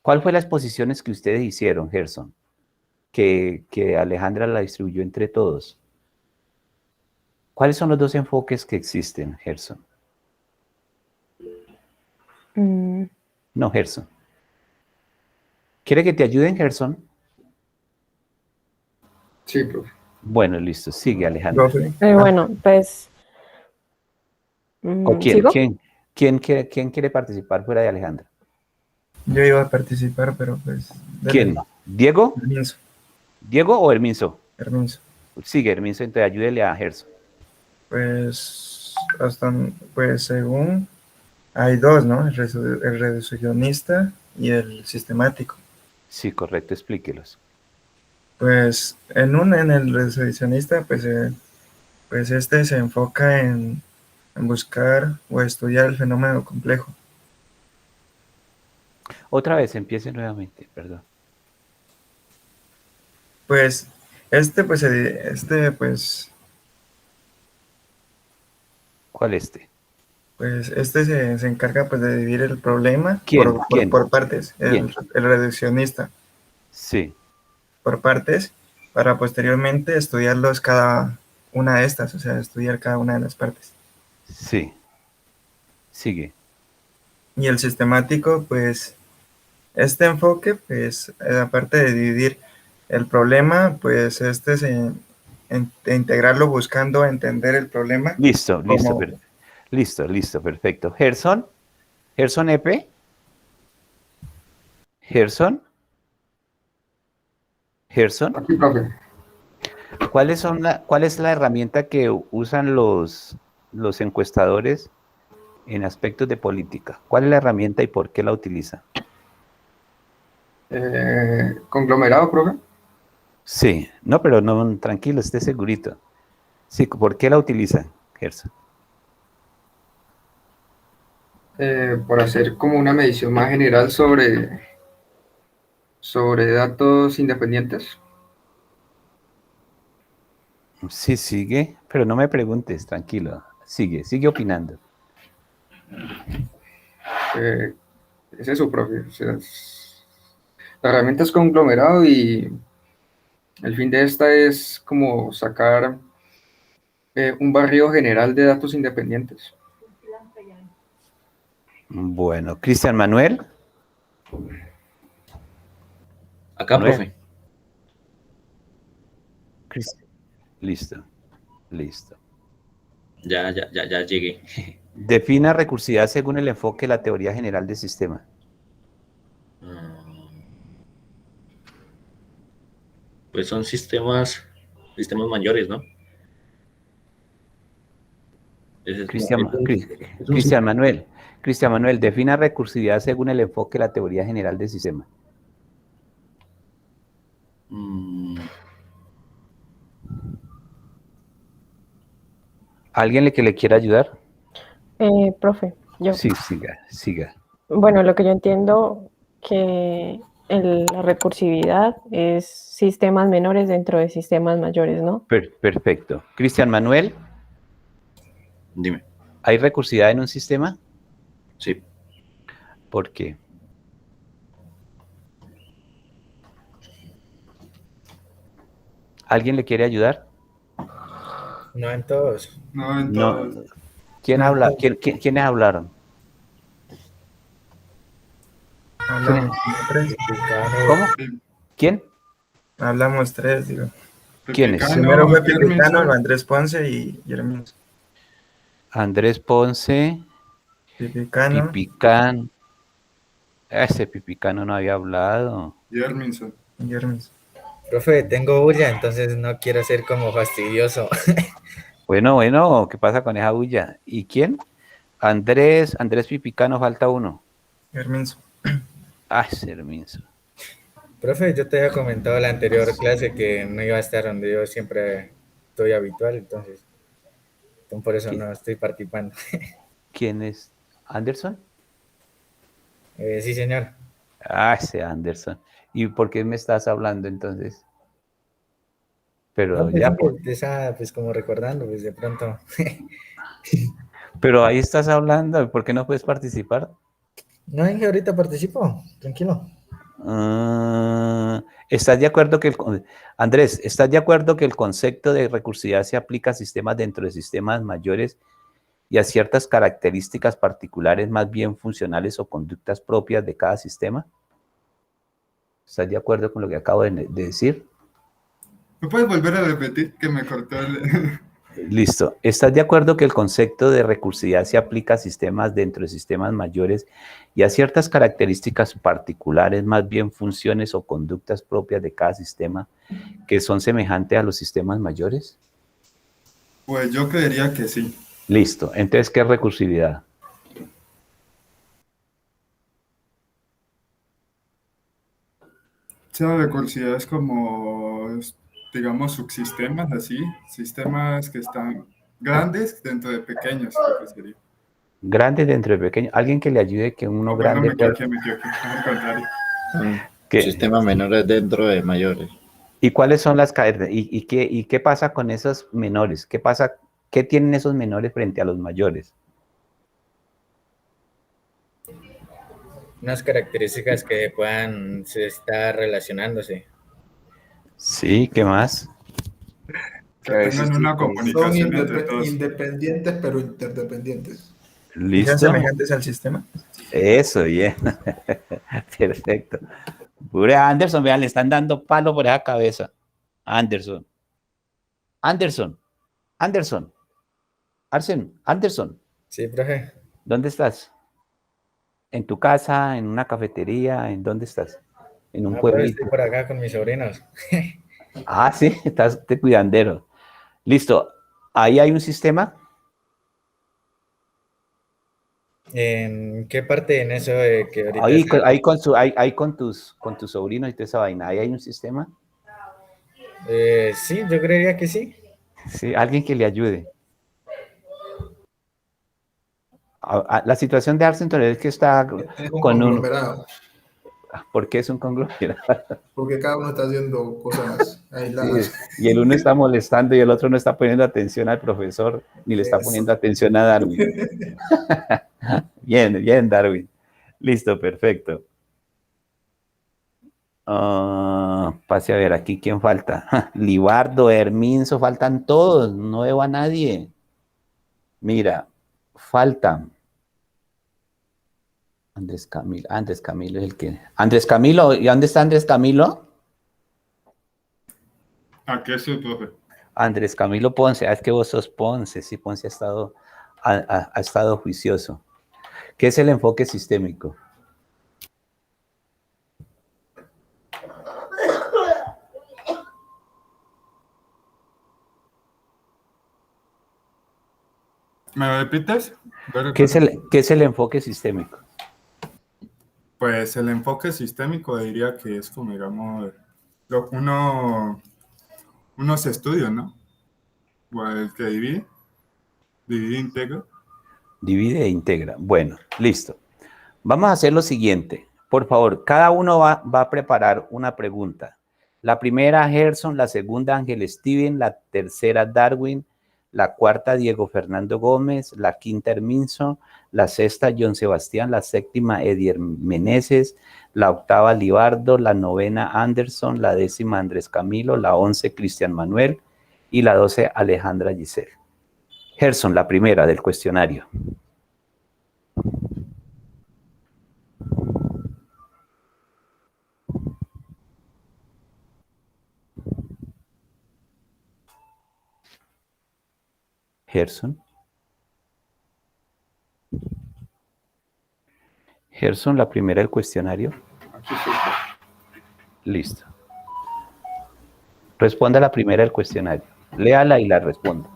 ¿Cuál fue las posiciones que ustedes hicieron, Gerson? Que Alejandra la distribuyó entre todos. ¿Cuáles son los dos enfoques que existen, Gerson? No, Gerson. ¿Quiere que te ayuden, Gerson? Sí, profe. Bueno, listo. Sigue, Alejandra. Profe. Bueno, pues, ¿O quién, ¿sigo? quién quiere participar fuera de Alejandra? Yo iba a participar, pero pues... ¿Quién? ¿Diego? Herminzo. ¿Diego o Herminzo? Herminzo. Sigue, Herminzo, entonces ayúdele a Gerson. Pues, pues según... Hay dos, ¿no? El reduccionista y el sistemático. Sí, correcto, explíquelos. Pues en el reduccionista, pues este se enfoca en buscar o estudiar el fenómeno complejo. Otra vez, empiece nuevamente, perdón. Pues ¿Cuál este? pues este se encarga pues de dividir el problema ¿Quién? ¿Quién? por partes, ¿Quién? el reduccionista Sí, por partes, para posteriormente estudiarlos cada una de estas, o sea, estudiar cada una de las partes. sí. Sigue. Y el sistemático, pues, este enfoque, pues, aparte de dividir el problema, pues, de integrarlo buscando entender el problema. Listo, listo, como- listo, perfecto. Gerson EP. Gerson. Aquí, profe. ¿Cuál es la herramienta que usan los encuestadores en aspectos de política? ¿Cuál es la herramienta y por qué la utilizan? Conglomerado, profe. Sí, no, pero no, tranquilo, esté segurito. Sí, ¿por qué la utilizan, Gerson? Por hacer como una medición más general sobre datos independientes. Sí, sigue, pero no me preguntes, tranquilo. Sigue opinando. Es eso, profe. O sea, la herramienta es conglomerado y el fin de esta es como sacar un barrido general de datos independientes. Bueno, Cristian Manuel. Acá, Manuel. profe. Listo. Ya llegué. Defina recursividad según el enfoque de la teoría general del sistema. Pues son sistemas mayores, ¿no? Cristian Manuel, defina recursividad según el enfoque de la teoría general del sistema. ¿Alguien que le quiera ayudar? Profe, yo. Sí, siga. Bueno, lo que yo entiendo que la recursividad es sistemas menores dentro de sistemas mayores, ¿no? Perfecto. Cristian Manuel. Dime. ¿Hay recursividad en un sistema? Sí. ¿Por qué? ¿Alguien le quiere ayudar? No en todos. No, en No. todos. ¿Quién habla? ¿Quiénes hablaron? Hablamos tres. ¿Cómo? ¿Quién? Hablamos tres, digo. ¿Quiénes? Primero fue Pipicano, Andrés Ponce y Herminzo. Andrés Ponce. Pipicano. Ese Pipicano no había hablado. Y Herminson. Profe, tengo bulla, entonces no quiero ser como fastidioso. Bueno, ¿qué pasa con esa bulla? ¿Y quién? Andrés Pipicano, falta uno. Herminzo. Ese Herminzo. Profe, yo te había comentado en la anterior clase que no iba a estar donde yo siempre estoy habitual, entonces por eso no estoy participando. ¿Quién es? ¿Anderson? Sí, señor. Ese Anderson. ¿Y por qué me estás hablando entonces? Pero No, pues ya. pues como recordando, pues de pronto. Pero ahí estás hablando, ¿por qué no puedes participar? No, Inge, ahorita participo, tranquilo. ¿Estás de acuerdo Andrés, ¿estás de acuerdo que el concepto de recursividad se aplica a sistemas dentro de sistemas mayores y a ciertas características particulares más bien funcionales o conductas propias de cada sistema? ¿Estás de acuerdo con lo que acabo de decir? ¿Me puedes volver a repetir que me cortó el... Listo. ¿Estás de acuerdo que el concepto de recursividad se aplica a sistemas dentro de sistemas mayores y a ciertas características particulares, más bien funciones o conductas propias de cada sistema que son semejantes a los sistemas mayores? Pues yo creería que sí. Listo. Entonces, ¿qué es recursividad? O sea, recursividad es como, digamos, subsistemas así, sistemas que están grandes dentro de pequeños, creo que sería. Grande dentro de pequeño. Alguien que le ayude que uno Oh, perdón, grande pueda... me equivoqué, al contrario. ¿Qué? Sistemas menores dentro de mayores. ¿Y cuáles son las cadenas? ¿Y qué pasa con esos menores? ¿Qué pasa? ¿Qué tienen esos menores frente a los mayores? Unas características que puedan estar relacionándose. Sí, ¿qué más? Que tengan una Son comunicación entre todos. independientes pero interdependientes. ¿Y sean ¿Listo? semejantes al sistema? Eso, bien. Perfecto. Pobre Anderson, vean, le están dando palo por esa cabeza. Anderson. Anderson. Anderson. Anderson. Sí, profe. ¿Dónde estás? ¿En tu casa? ¿En una cafetería? ¿En dónde estás? ¿En un No, profe, pueblito? estoy por acá con mis sobrinos. Ah, sí, estás de cuidandero. Listo. Ahí hay un sistema. ¿En qué parte en eso de que ahorita Ahí, está? ahí con tus sobrinos y toda esa vaina. Ahí hay un sistema. Sí, yo creería que sí. Sí, alguien que le ayude. La situación de Arsenal es que está Es un con un... conglomerado, ¿Por qué es un conglomerado? porque cada uno está haciendo cosas Sí, aisladas. y el uno está molestando y el otro no está poniendo atención al profesor, ni le está poniendo atención a Darwin. Bien, bien, Darwin. Listo, perfecto. Pase a ver aquí quién falta. Libardo, Herminzo, faltan todos, no veo a nadie. Mira, faltan. Andrés Camilo es el que... Andrés Camilo, ¿y dónde está Andrés Camilo? Aquí estoy, profe. Andrés Camilo Ponce, es que vos sos Ponce, sí, Ponce ha estado juicioso. ¿Qué es el enfoque sistémico? ¿Me lo repites? ¿Qué es el enfoque sistémico? Pues el enfoque sistémico diría que es como, digamos, unos estudios, ¿no? O el que divide, integra. Divide e integra. Bueno, listo. Vamos a hacer lo siguiente. Por favor, cada uno va a preparar una pregunta. La primera, Gerson, la segunda, Ángel Steven, la tercera, Darwin, la cuarta, Diego Fernando Gómez, la quinta, Herminzo, la sexta, John Sebastián, la séptima, Edier Meneses, la octava, Libardo, la novena, Anderson, la décima, Andrés Camilo, la 11, Cristian Manuel y la 12, Alejandra Giselle. Gerson, la primera del cuestionario. Gerson. Gerson, la primera del cuestionario. Listo. Responda la primera del cuestionario. Léala y la responda.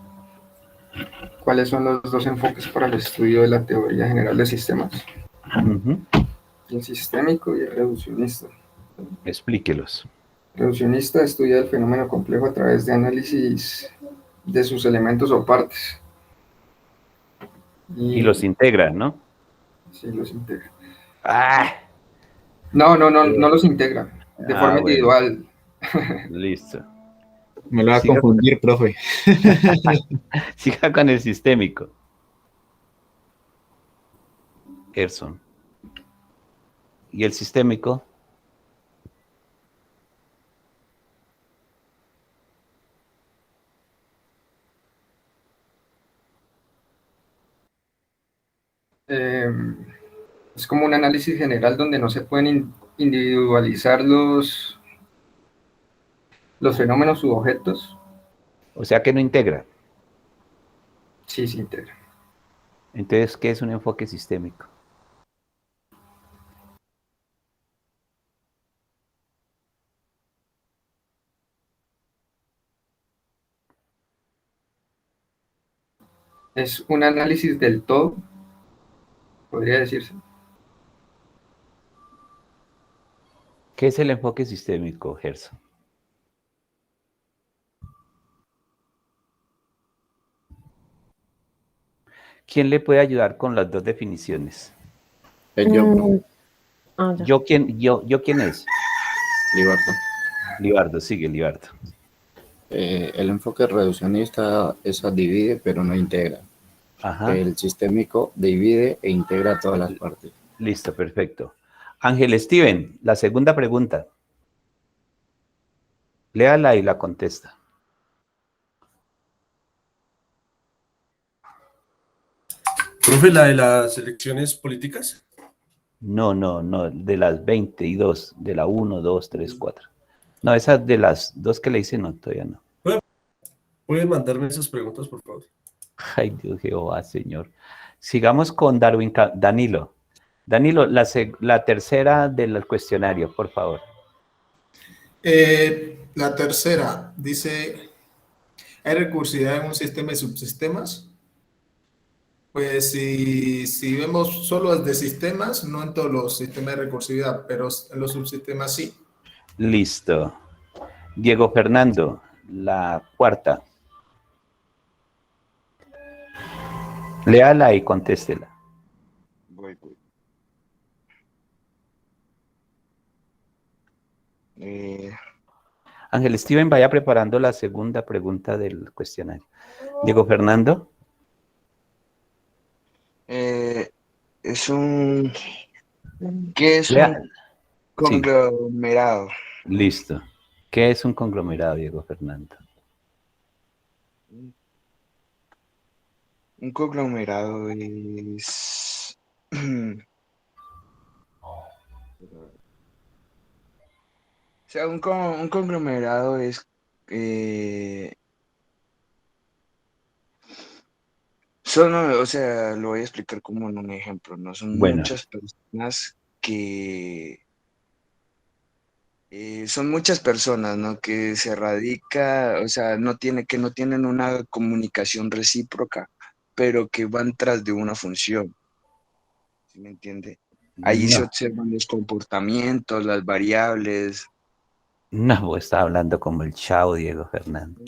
¿Cuáles son los dos enfoques para el estudio de la teoría general de sistemas? El sistémico y el reduccionista. Explíquelos. El reduccionista estudia el fenómeno complejo a través de análisis de sus elementos o partes. Y los integra, ¿no? Sí, los integra. ¡Ah! No los integra. De forma individual. Listo. Me lo va a confundir, profe. Siga con el sistémico. Gerson. ¿Y el sistémico? Es como un análisis general donde no se pueden individualizar los fenómenos u objetos. O sea que no integra. Sí, se integra. Entonces, ¿qué es un enfoque sistémico? Es un análisis del todo, podría decirse. ¿Qué es el enfoque sistémico, Gerson? ¿Quién le puede ayudar con las dos definiciones? Yo, Ya. ¿Yo quién es? Libardo. Libardo, sigue, Libardo. El enfoque reduccionista divide, pero no integra. Ajá. El sistémico divide e integra todas las partes. Listo, perfecto. Ángel Steven, la segunda pregunta. Léala y la contesta. Profe, la de las elecciones políticas. No, de las 22, de la 1, 2, 3, 4. No, esas de las dos que le hice, no, todavía no. ¿Puede mandarme esas preguntas, por favor? Ay, Dios Jehová, Señor. Sigamos con Danilo. Danilo, la tercera del cuestionario, por favor. La tercera dice, ¿hay recursividad en un sistema de subsistemas? Pues si vemos solo de sistemas, no en todos los sistemas de recursividad, pero en los subsistemas sí. Listo. Diego Fernando, la cuarta. Léala y contéstela. Voy. Ángel Steven, vaya preparando la segunda pregunta del cuestionario. Diego Fernando. Es un... ¿Qué es un conglomerado? Sí. Listo. ¿Qué es un conglomerado, Diego Fernando? Un conglomerado es... O sea, un conglomerado es... o sea, lo voy a explicar como en un ejemplo, ¿no? Son muchas personas que... son muchas personas, ¿no? Que se radica, o sea, que no tienen una comunicación recíproca, pero que van tras de una función. ¿Sí me entiende? Ahí se observan los comportamientos, las variables. No, está hablando como el Chavo, Diego Fernando.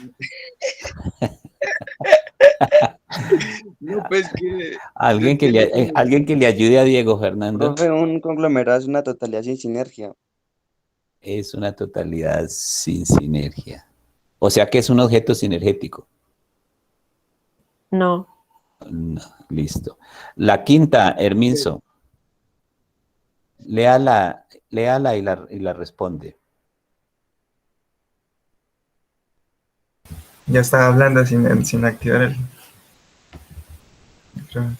No, pues que... ¿Alguien que le ayude a Diego Fernando? Profe, un conglomerado es una totalidad sin sinergia. Es una totalidad sin sinergia. O sea que es un objeto sinergético. No. No, listo. La quinta, Herminso. Léala y la responde. Ya estaba hablando sin activar el... O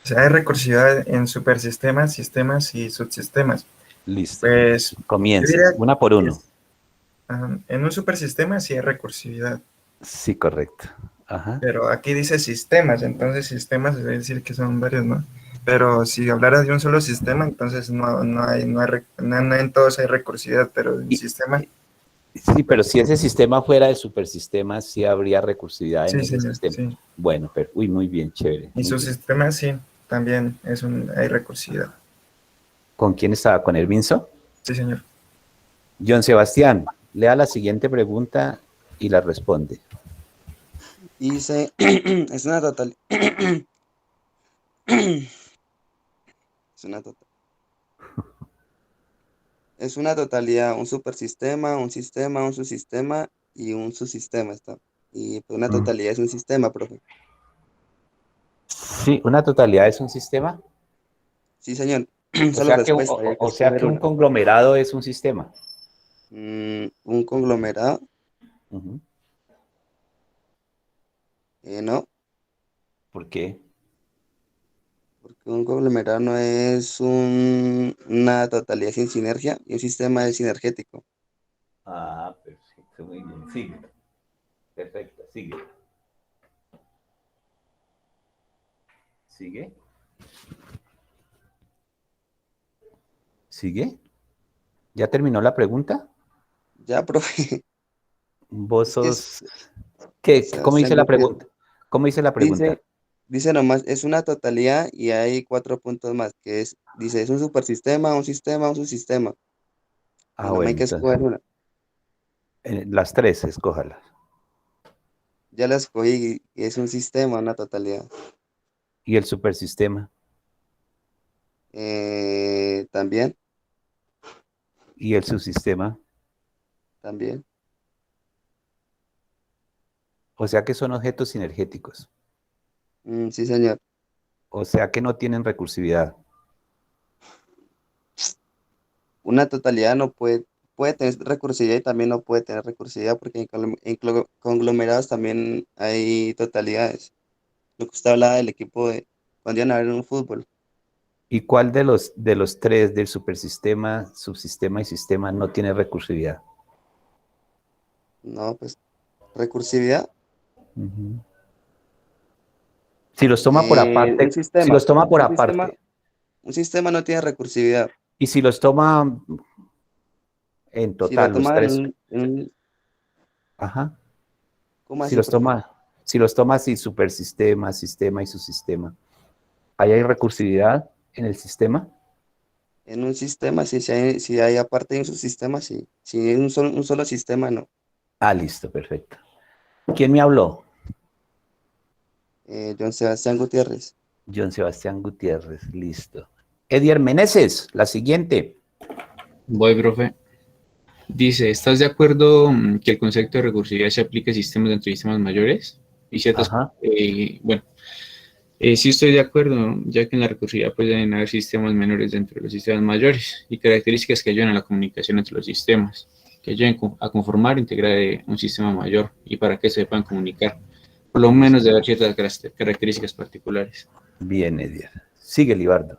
sea, hay recursividad en supersistemas, sistemas y subsistemas. Listo. Pues comienza, una por uno. En un supersistema sí hay recursividad. Sí, correcto. Ajá. Pero aquí dice sistemas, entonces sistemas es decir que son varios, ¿no? Pero si hablara de un solo sistema, entonces no en todos hay recursividad, pero en sistema... Sí, pero si ese sistema fuera de supersistemas, sí habría recursividad en ese señor, sistema. Sí. Bueno, pero, muy bien, chévere. Y su sistema sí, también hay recursividad. ¿Con quién estaba? ¿Con Herminso? Sí, señor. John Sebastián, lea la siguiente pregunta y la responde. Dice, es una total... Es una totalidad, un supersistema, un sistema, un subsistema y un subsistema. Y pues una totalidad es un sistema, profe. Sí, ¿una totalidad es un sistema? Sí, señor. O sea que un conglomerado es un sistema. ¿Un conglomerado? No. ¿Por qué? Porque un conglomerado no es una totalidad sin sinergia y un sistema es sinergético. Ah, perfecto. Perfecto, muy bien. Sigue. Perfecto, sigue. ¿Sigue? ¿Sigue? ¿Ya terminó la pregunta? Ya, profe. Vos Es que sos... ¿Qué? ¿Cómo dice Sebastián la Gutiérrez. pregunta? ¿Cómo dice la pregunta? Dice nomás, es una totalidad y hay 4 puntos más, que es, dice, es un supersistema, un sistema, un subsistema. Y Ah, nomás hay bueno, que entonces, escoger una. las tres, escójalas. Ya la escogí y es un sistema, una totalidad. ¿Y el supersistema? También, ¿Y el subsistema? también. O sea que son objetos sinergéticos. Sí, señor. O sea que no tienen recursividad. Una totalidad no puede tener recursividad y también no puede tener recursividad porque en conglomerados también hay totalidades. Lo que usted hablaba del equipo de cuando iban a ver en un fútbol. ¿Y cuál de los tres, del supersistema, subsistema y sistema, no tiene recursividad? No, pues, recursividad. Ujú. Si los toma por Un aparte, si sistema. los toma por aparte, Un sistema no tiene recursividad. y si los toma en Si lo total, los toma tres, ajá, ¿cómo así, profe? si los toma así, supersistema, sistema y subsistema, ¿ahí hay recursividad en el sistema? En un sistema, si hay aparte de un subsistema, sí. Si es un solo sistema, no. Ah, listo, perfecto. ¿Quién me habló? John Sebastián Gutiérrez. John Sebastián Gutiérrez, listo. Edier Meneses, la siguiente. Voy, profe. Dice, ¿estás de acuerdo que el concepto de recursividad se aplica a sistemas dentro de sistemas mayores? Y ciertas, Ajá. bueno, sí estoy de acuerdo, ya que en la recursividad pueden haber sistemas menores dentro de los sistemas mayores y características que ayudan a la comunicación entre los sistemas, que ayuden a conformar e integrar un sistema mayor y para que se puedan comunicar. Por lo menos debe haber ciertas características particulares. Bien, Edier. Sigue, Libardo.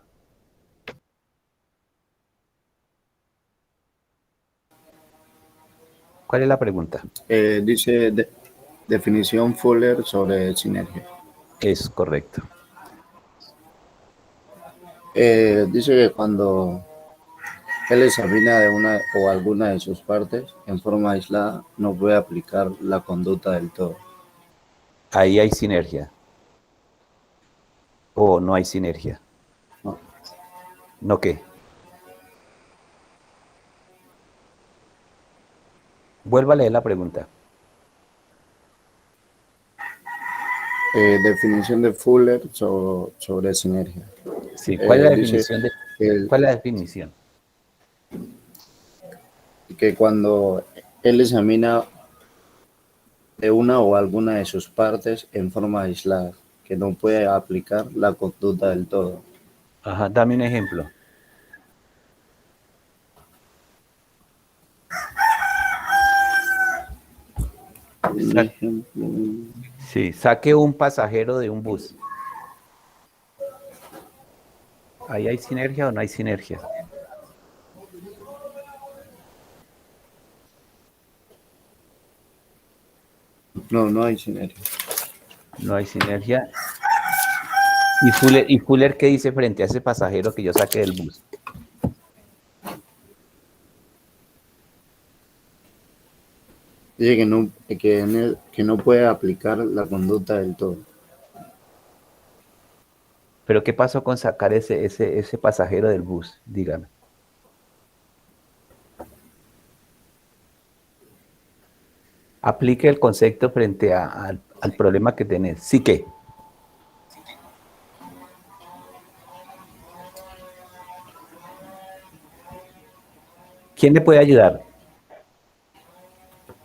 ¿Cuál es la pregunta? Dice definición Fuller sobre sinergia. Es correcto. Dice que cuando él examina de una o alguna de sus partes en forma aislada, no puede aplicar la conducta del todo. Ahí hay sinergia. ¿O no hay sinergia? No. ¿No qué? Vuelva a leer la pregunta. Definición de Fuller sobre sinergia. Sí, ¿cuál es la Dice definición ¿cuál es la definición? Que cuando él examina de una o alguna de sus partes en forma aislada, que no puede aplicar la conducta del todo. Ajá, dame un ejemplo. Un ejemplo. Sí, saque un pasajero de un bus. ¿Ahí hay sinergia o no hay sinergia? No, no hay sinergia. No hay sinergia. ¿Y Fuller qué dice frente a ese pasajero que yo saqué del bus? Dice que no puede aplicar la conducta del todo. ¿Pero qué pasó con sacar ese pasajero del bus? Dígame. Aplique el concepto frente al problema que tenés. ¿Sí que? ¿Quién le puede ayudar?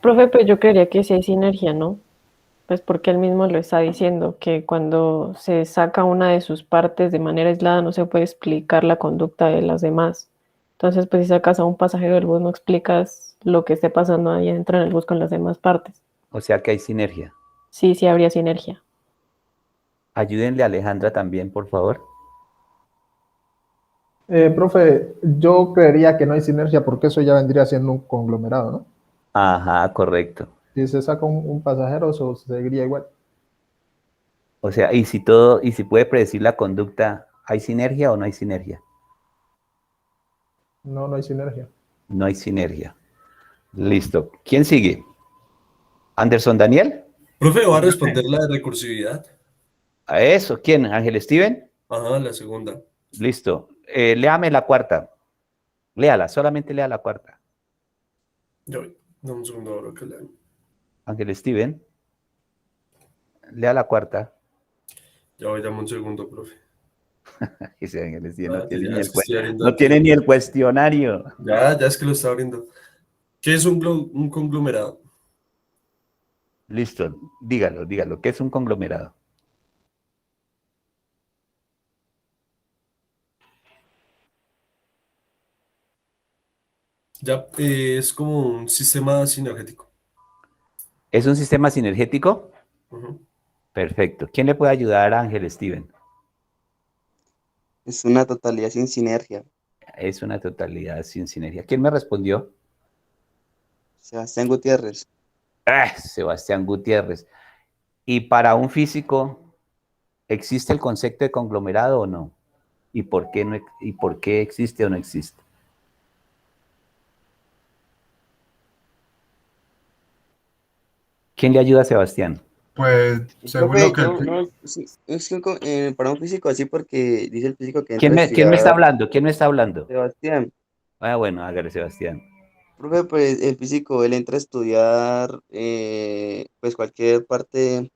Profe, pues yo creería que sí hay sinergia, ¿no? Pues porque él mismo lo está diciendo, que cuando se saca una de sus partes de manera aislada no se puede explicar la conducta de las demás. Entonces, pues si sacas a un pasajero del bus no explicas lo que esté pasando ahí adentro en el bus con las demás partes. O sea que hay sinergia. Sí, sí habría sinergia. Ayúdenle a Alejandra también, por favor. Profe, yo creería que no hay sinergia porque eso ya vendría siendo un conglomerado, ¿no? Ajá, correcto. Si se saca un pasajero, eso seguiría igual. O sea, y si puede predecir la conducta, ¿hay sinergia o no hay sinergia? No, no hay sinergia. No hay sinergia. Listo. ¿Quién sigue? ¿Anderson Daniel? Profe, va a responder la de recursividad. ¿A eso? ¿Quién? ¿Ángel Steven? Ajá, la segunda. Listo. Léame la cuarta. Léala, solamente lea la cuarta. Ya voy. Dame un segundo ahora que la... Ángel Steven. Lea la cuarta. Ya voy, dame un segundo, profe. Ese Ángel Steven Ah, ya es que estoy abriendo no aquí. tiene ni el cuestionario. Ya es que lo está abriendo. ¿Qué es un conglomerado? Listo. Dígalo. ¿Qué es un conglomerado? Ya es como un sistema sinergético. ¿Es un sistema sinergético? Ujú. Perfecto. ¿Quién le puede ayudar a Ángel Steven? Es una totalidad sin sinergia. Es una totalidad sin sinergia. ¿Quién me respondió? Sebastián Gutiérrez. Sebastián Gutiérrez. ¿Y para un físico existe el concepto de conglomerado o no? ¿Y por qué, y por qué existe o no existe? ¿Quién le ayuda a Sebastián? Pues según Profe, lo que... es que para un físico así porque dice el físico que ¿Quién entra a me está estudiar hablando? ¿Quién me está hablando? Sebastián. Bueno, hágale, Sebastián. Profe, pues el físico, él entra a estudiar pues cualquier parte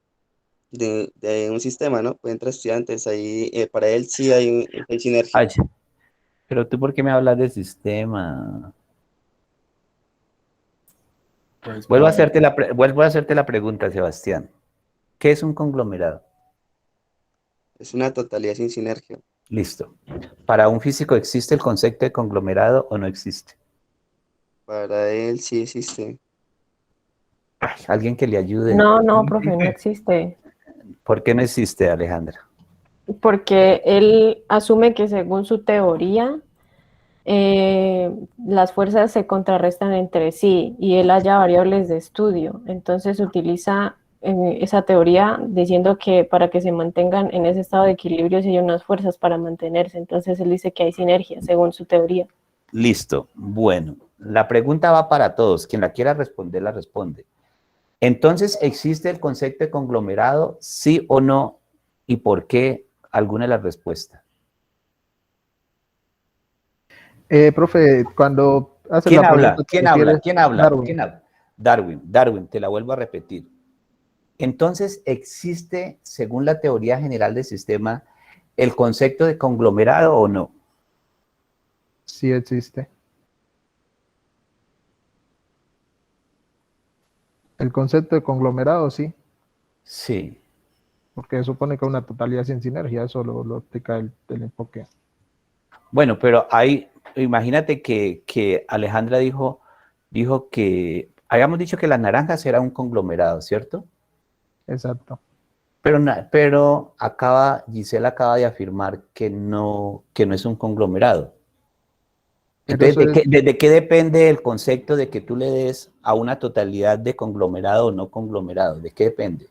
de un sistema, ¿no? Pues entra estudiantes ahí, para él sí hay sinergia. Ay, pero tú, ¿por qué me hablas de sistema? Pues Vuelvo a profe, hacerte la pregunta, Sebastián. ¿Qué es un conglomerado? Es una totalidad sin sinergia. Listo. ¿Para un físico existe el concepto de conglomerado o no existe? Para él sí existe. Alguien que le ayude. No, profe, no existe. ¿Por qué no existe, Alejandra? Porque él asume que según su teoría, las fuerzas se contrarrestan entre sí y él haya variables de estudio. Entonces utiliza esa teoría diciendo que para que se mantengan en ese estado de equilibrio sí hay unas fuerzas para mantenerse. Entonces él dice que hay sinergia según su teoría. Listo. Bueno, la pregunta va para todos. Quien la quiera responder, la responde. Entonces, ¿existe el concepto de conglomerado, sí o no? ¿Y por qué? Alguna de las respuestas. Profe, cuando hace ¿Quién la pregunta, habla? ¿te ¿Quién habla? refieres ¿Quién habla? Darwin? ¿Quién habla? Darwin, te la vuelvo a repetir. Entonces, ¿existe, según la teoría general del sistema, el concepto de conglomerado o no? Sí existe. El concepto de conglomerado, sí, Sí. porque supone que una totalidad sin sinergia, eso lo explica el enfoque. Bueno, pero imagínate que Alejandra dijo que, habíamos dicho que las naranjas era un conglomerado, ¿cierto? Exacto. Pero Gisela acaba de afirmar que no es un conglomerado. Pero Entonces, eso es, ¿de qué depende el concepto de que tú le des a una totalidad de conglomerado o no conglomerado? ¿De qué depende?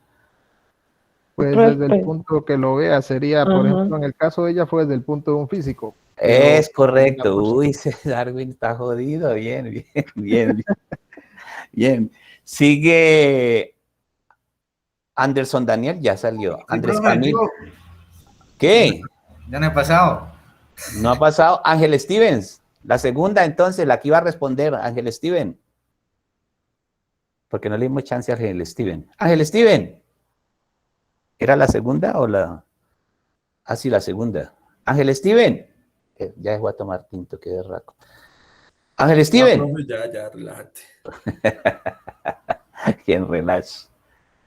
pues desde el Profe, punto que lo vea, sería, por ajá. ejemplo, en el caso de ella fue desde el punto de un físico, pero Es correcto. Uy, Darwin está jodido. Bien, bien. Sigue Anderson Daniel, ya salió. Sí, Andrés profe, Camilo. ¿Qué? ya no he pasado. No ha pasado. Ángel Stevens. La segunda, entonces, la que iba a responder, Ángel Steven. Porque no le dimos chance a Ángel Steven. Ángel Steven. ¿Era la segunda o la...? Ah, sí, la segunda. Ángel Steven. Ya dejó a tomar tinto, qué berraco. Ángel Ah, Steven. profe, ya, relájate. Quien relax.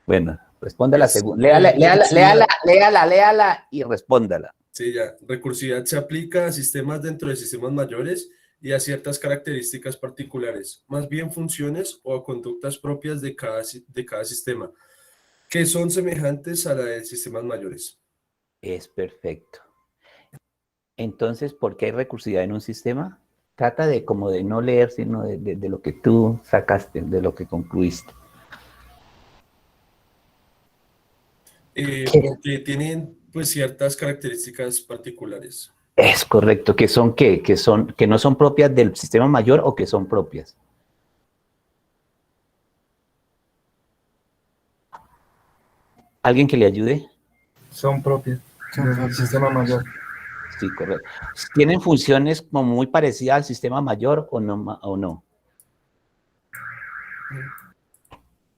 Bueno, responda la Pues, segunda. Léala y respóndala. sí, ya. Recursividad se aplica a sistemas dentro de sistemas mayores y a ciertas características particulares, más bien funciones o a conductas propias de cada sistema, que son semejantes a la de sistemas mayores. Es perfecto. Entonces, ¿por qué hay recursividad en un sistema? Trata de como de no leer, sino de lo que tú sacaste, de lo que concluiste. Porque tienen pues ciertas características particulares. Es correcto, que son qué, que no son propias del sistema mayor o que son propias. ¿Alguien que le ayude? Son propias del sistema mayor. Sí, correcto. ¿Tienen funciones como muy parecidas al sistema mayor o no? O no?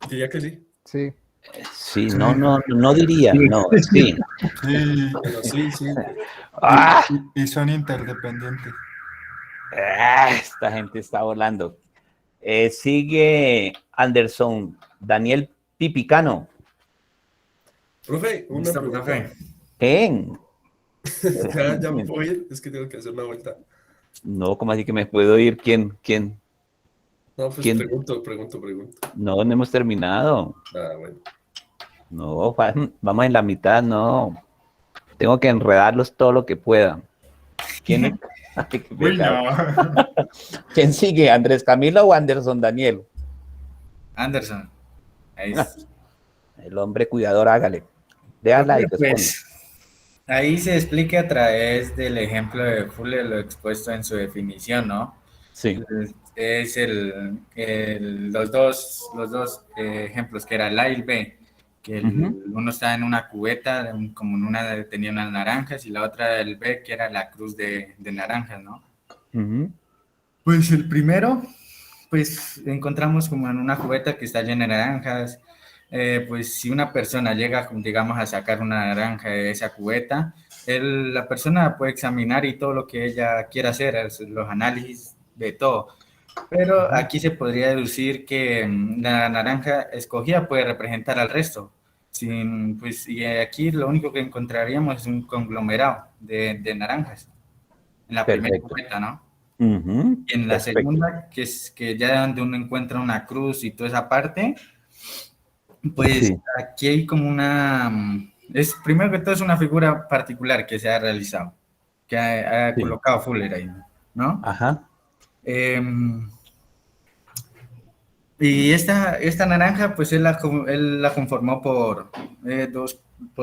Diría que sí. Sí. Sí, no diría, no, sí. Sí. Bueno, sí, sí. ¡Ah! Y son interdependientes. Esta gente está volando. Sigue Anderson Daniel Pipicano. Profe, una Listo, pregunta. profe. ¿Quién? Ya me puedo ir, es que tengo que hacer una vuelta. No, ¿cómo así que me puedo ir? ¿Quién? No, pues ¿Quién? pregunto. No hemos terminado. Ah, bueno. No, Juan, vamos en la mitad, no. Tengo que enredarlos todo lo que pueda. ¿Quién? Ay, qué Uy, pecado. no. ¿Quién sigue? ¿Andrés Camilo o Anderson Daniel? Anderson. Ahí es. El hombre cuidador, hágale. Déjala y responde. Pues ahí se explica a través del ejemplo de Fuller, lo expuesto en su definición, ¿no? Sí. Es los dos ejemplos, que era el A y el B, que uno está en una cubeta, como en una tenía unas naranjas, y la otra el B, que era la cruz de naranjas, ¿no? Pues el primero, pues encontramos como en una cubeta que está llena de naranjas. Pues si una persona llega, digamos, a sacar una naranja de esa cubeta, la persona puede examinar y todo lo que ella quiera hacer, los análisis de todo. Pero aquí se podría deducir que la naranja escogida puede representar al resto. Pues, y aquí lo único que encontraríamos es un conglomerado de naranjas en la primera cubeta, ¿no? Y en la segunda, que es que ya donde uno encuentra una cruz y toda esa parte, pues sí. Aquí hay como primero que todo es una figura particular que se ha realizado, que ha colocado Fuller ahí, ¿no? Ajá. Y esta naranja, pues él la conformó por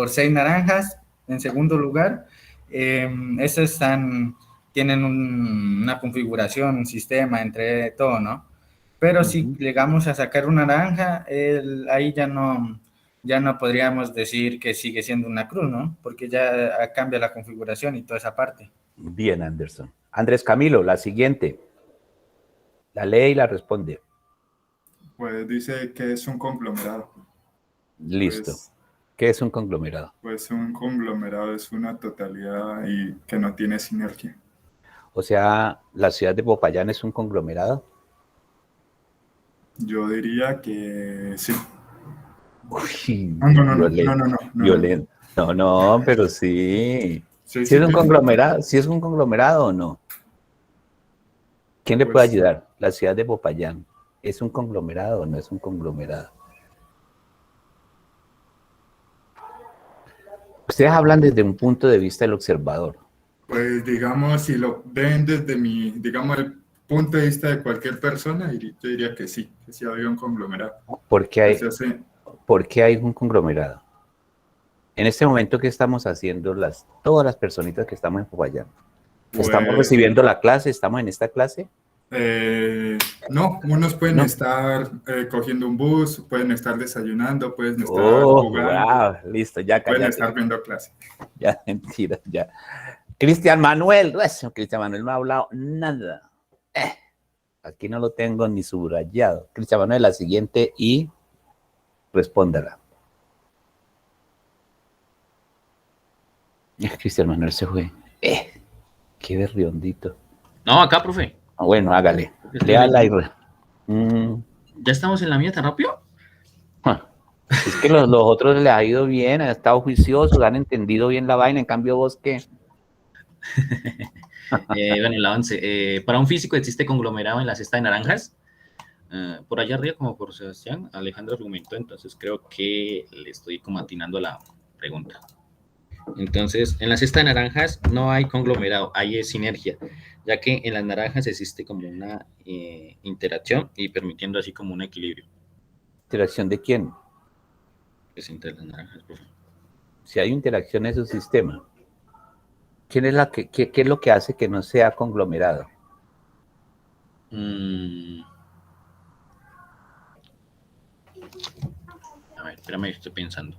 6 naranjas. En segundo lugar, esas tienen una configuración, un sistema entre todo, ¿no? Pero si llegamos a sacar una naranja, ahí ya no podríamos decir que sigue siendo una cruz, ¿no? Porque ya cambia la configuración y toda esa parte. Bien, Anderson. Andrés Camilo, la siguiente. La lee y la responde. Pues dice que es un conglomerado. Listo. Pues, ¿qué es un conglomerado? Pues un conglomerado es una totalidad y que no tiene sinergia. O sea, ¿la ciudad de Popayán es un conglomerado? Yo diría que sí. Uy, No. Violento. No, pero sí. Sí, ¿Sí es un conglomerado? ¿Sí es un conglomerado o no? ¿Quién le puede ayudar? La ciudad de Popayán. ¿Es un conglomerado o no es un conglomerado? Ustedes hablan desde un punto de vista del observador. Pues digamos, si lo ven desde el punto de vista de cualquier persona, yo diría que sí había un conglomerado. ¿Por qué hay un conglomerado? En este momento, ¿qué estamos haciendo todas las personitas que estamos en Popayán? ¿Estamos recibiendo la clase? ¿Estamos en esta clase? No, unos pueden estar cogiendo un bus, pueden estar desayunando, pueden estar jugando. Wow, listo, ya cállate. Pueden estar viendo clase. Ya, mentira, ya. Cristian Manuel, Cristian Manuel no ha hablado nada. Aquí no lo tengo ni subrayado. Cristian Manuel, la siguiente y respóndala. Cristian Manuel se fue. Qué berriondito. No, acá, profe. Bueno, hágale. Léala y... ¿Ya estamos en la mía tan rápido? Es que los otros les ha ido bien, han estado juiciosos, han entendido bien la vaina, en cambio vos, ¿qué? Bueno, el avance. Para un físico existe conglomerado en la cesta de naranjas. Por allá arriba, como por Sebastián, Alejandro argumentó, entonces creo que le estoy como atinando la pregunta. Entonces, en la cesta de naranjas no hay conglomerado, hay sinergia. ya que en las naranjas existe como una interacción y permitiendo así como un equilibrio. ¿Interacción de quién? Pues entre las naranjas, profe. Si hay interacción en su sistema, ¿quién es qué es lo que hace que no sea conglomerado? A ver, espérame, estoy pensando.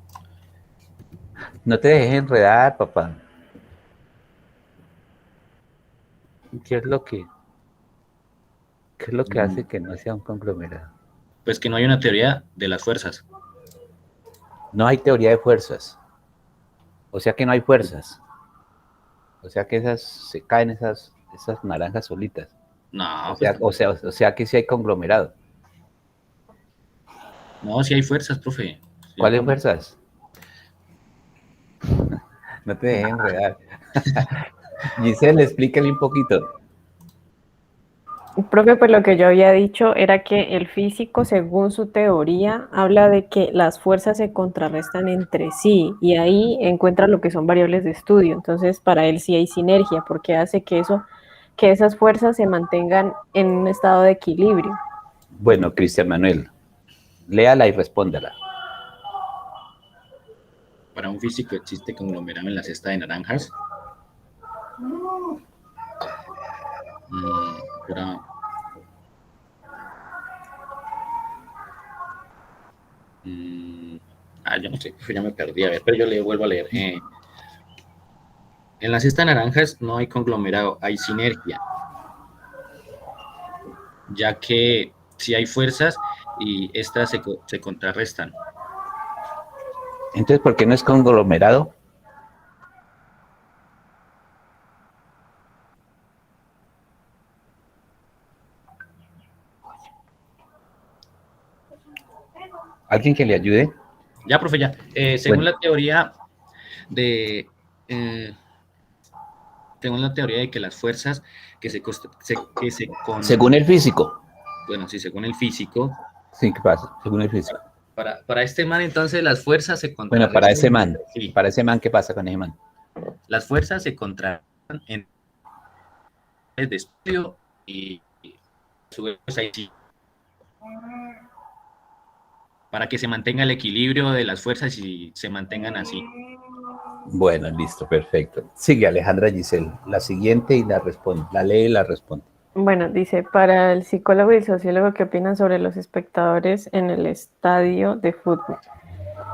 No te dejes enredar, papá. ¿Qué es lo que hace que no sea un conglomerado? Pues que no hay una teoría de las fuerzas. No hay teoría de fuerzas. O sea que no hay fuerzas. O sea que se caen esas naranjas solitas. No, O sea que sí hay conglomerado. no, sí hay fuerzas, profe. Sí, ¿Cuáles fuerzas? No te dejes enredar. Giselle, explícale un poquito. Profe, pues lo que yo había dicho era que el físico, según su teoría, habla de que las fuerzas se contrarrestan entre sí y ahí encuentra lo que son variables de estudio. Entonces, para él sí hay sinergia porque hace que esas fuerzas se mantengan en un estado de equilibrio. Bueno, Cristian Manuel, léala y respóndela. Para un físico existe conglomerado en la cesta de naranjas. Yo no sé, ya me perdí. A ver, pero yo le vuelvo a leer. En la cesta de naranjas no hay conglomerado, hay sinergia, ya que si hay fuerzas y estas se contrarrestan. Entonces, ¿por qué no es conglomerado? ¿Alguien que le ayude? Ya, profe, ya. Según la teoría de... según la teoría de que las fuerzas Según el físico. Bueno, sí, según el físico. Sí, ¿qué pasa? Según el físico. Para este man, entonces, las fuerzas se contrarrestan. Bueno, para ese man. Sí. Para ese man, ¿qué pasa con ese man? Las fuerzas se contrarrestan en de estudio y a su vez ahí sí. Para que se mantenga el equilibrio de las fuerzas y se mantengan así. Bueno, listo, perfecto. Sigue Alejandra Giselle, la siguiente y la responde. La lee y la responde. Bueno, dice, para el psicólogo y el sociólogo, ¿qué opinan sobre los espectadores en el estadio de fútbol?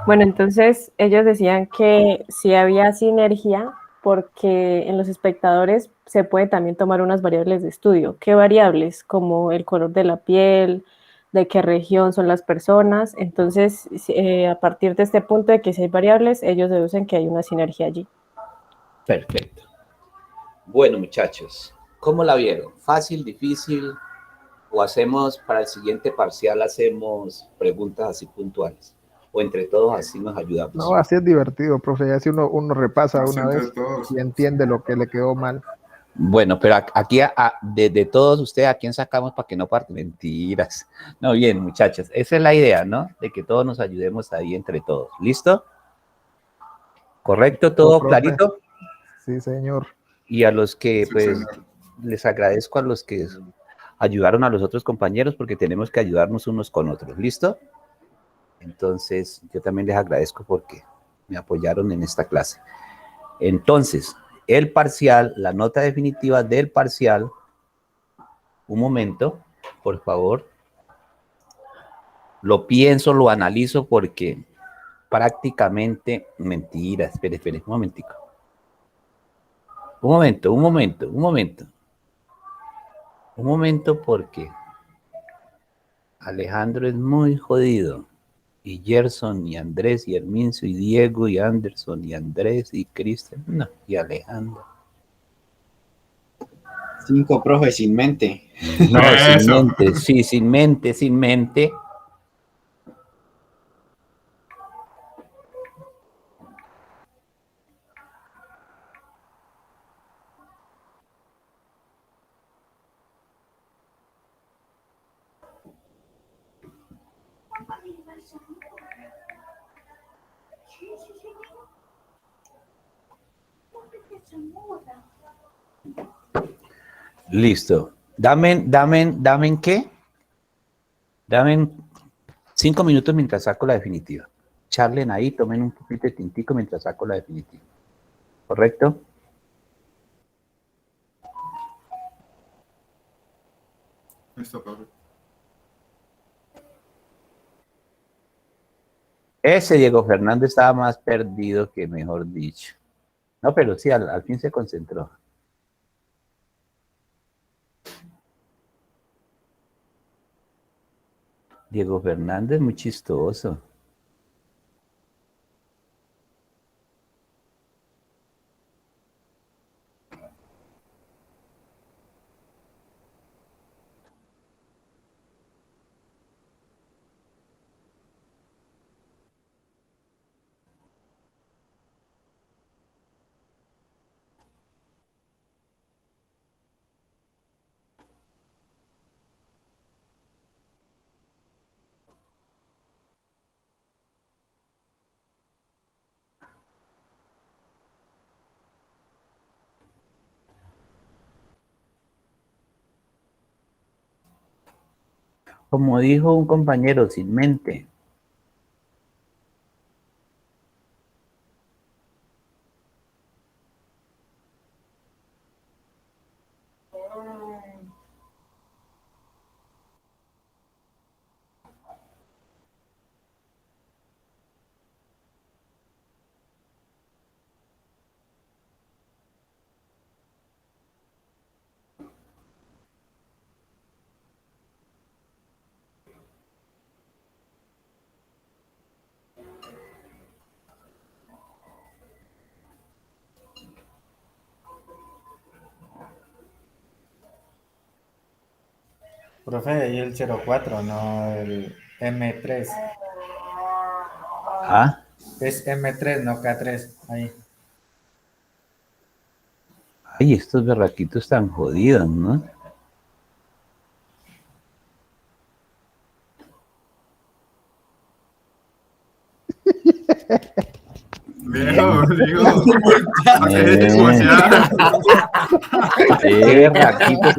Bueno, entonces ellos decían que sí había sinergia porque en los espectadores se puede también tomar unas variables de estudio. ¿Qué variables? Como el color de la piel, de qué región son las personas. Entonces, a partir de este punto de que si hay variables, ellos deducen que hay una sinergia allí. Perfecto. Bueno, muchachos, ¿cómo la vieron? ¿Fácil, difícil? ¿O hacemos para el siguiente parcial, hacemos preguntas así puntuales? ¿O entre todos así nos ayudamos? No, así es divertido, profe. Así uno repasa Así una entre vez todos. y entiende lo que le quedó mal. Bueno, pero aquí de todos ustedes, ¿a quién sacamos para que no parten? Mentiras. No, bien, muchachos, esa es la idea, ¿no? De que todos nos ayudemos ahí entre todos. ¿Listo? ¿Correcto? ¿Todo clarito? Sí, señor. Y a los que, Sí, pues, señor. les agradezco a los que ayudaron a los otros compañeros porque tenemos que ayudarnos unos con otros. ¿Listo? Entonces, yo también les agradezco porque me apoyaron en esta clase. Entonces, el parcial, la nota definitiva del parcial, un momento, por favor. Lo pienso, lo analizo porque prácticamente, mentira, espere, un momentico. Un momento porque Alejandro es muy jodido. Y Gerson, y Andrés, y Hermincio, y Diego, y Anderson, y Andrés, y Cristian, no, y Alejandro. 5, profe, sin mente. No, sin Eso. mente, sí, sin mente. Listo. Dame ¿qué? Dame 5 minutos mientras saco la definitiva. Charlen ahí, tomen un poquito de tintico mientras saco la definitiva. ¿Correcto? Listo, profe. Ese Diego Fernando estaba más perdido que mejor dicho. No, pero sí, al fin se concentró. Diego Fernández, muy chistoso. Como dijo un compañero, sin mente. Profe, y el 04, no el M3. ¿Ah? Es M3, no K3. Ahí. Ay, estos berraquitos tan jodidos, ¿no? Viejo, digo, ¿a qué se chismosear? Berraquitos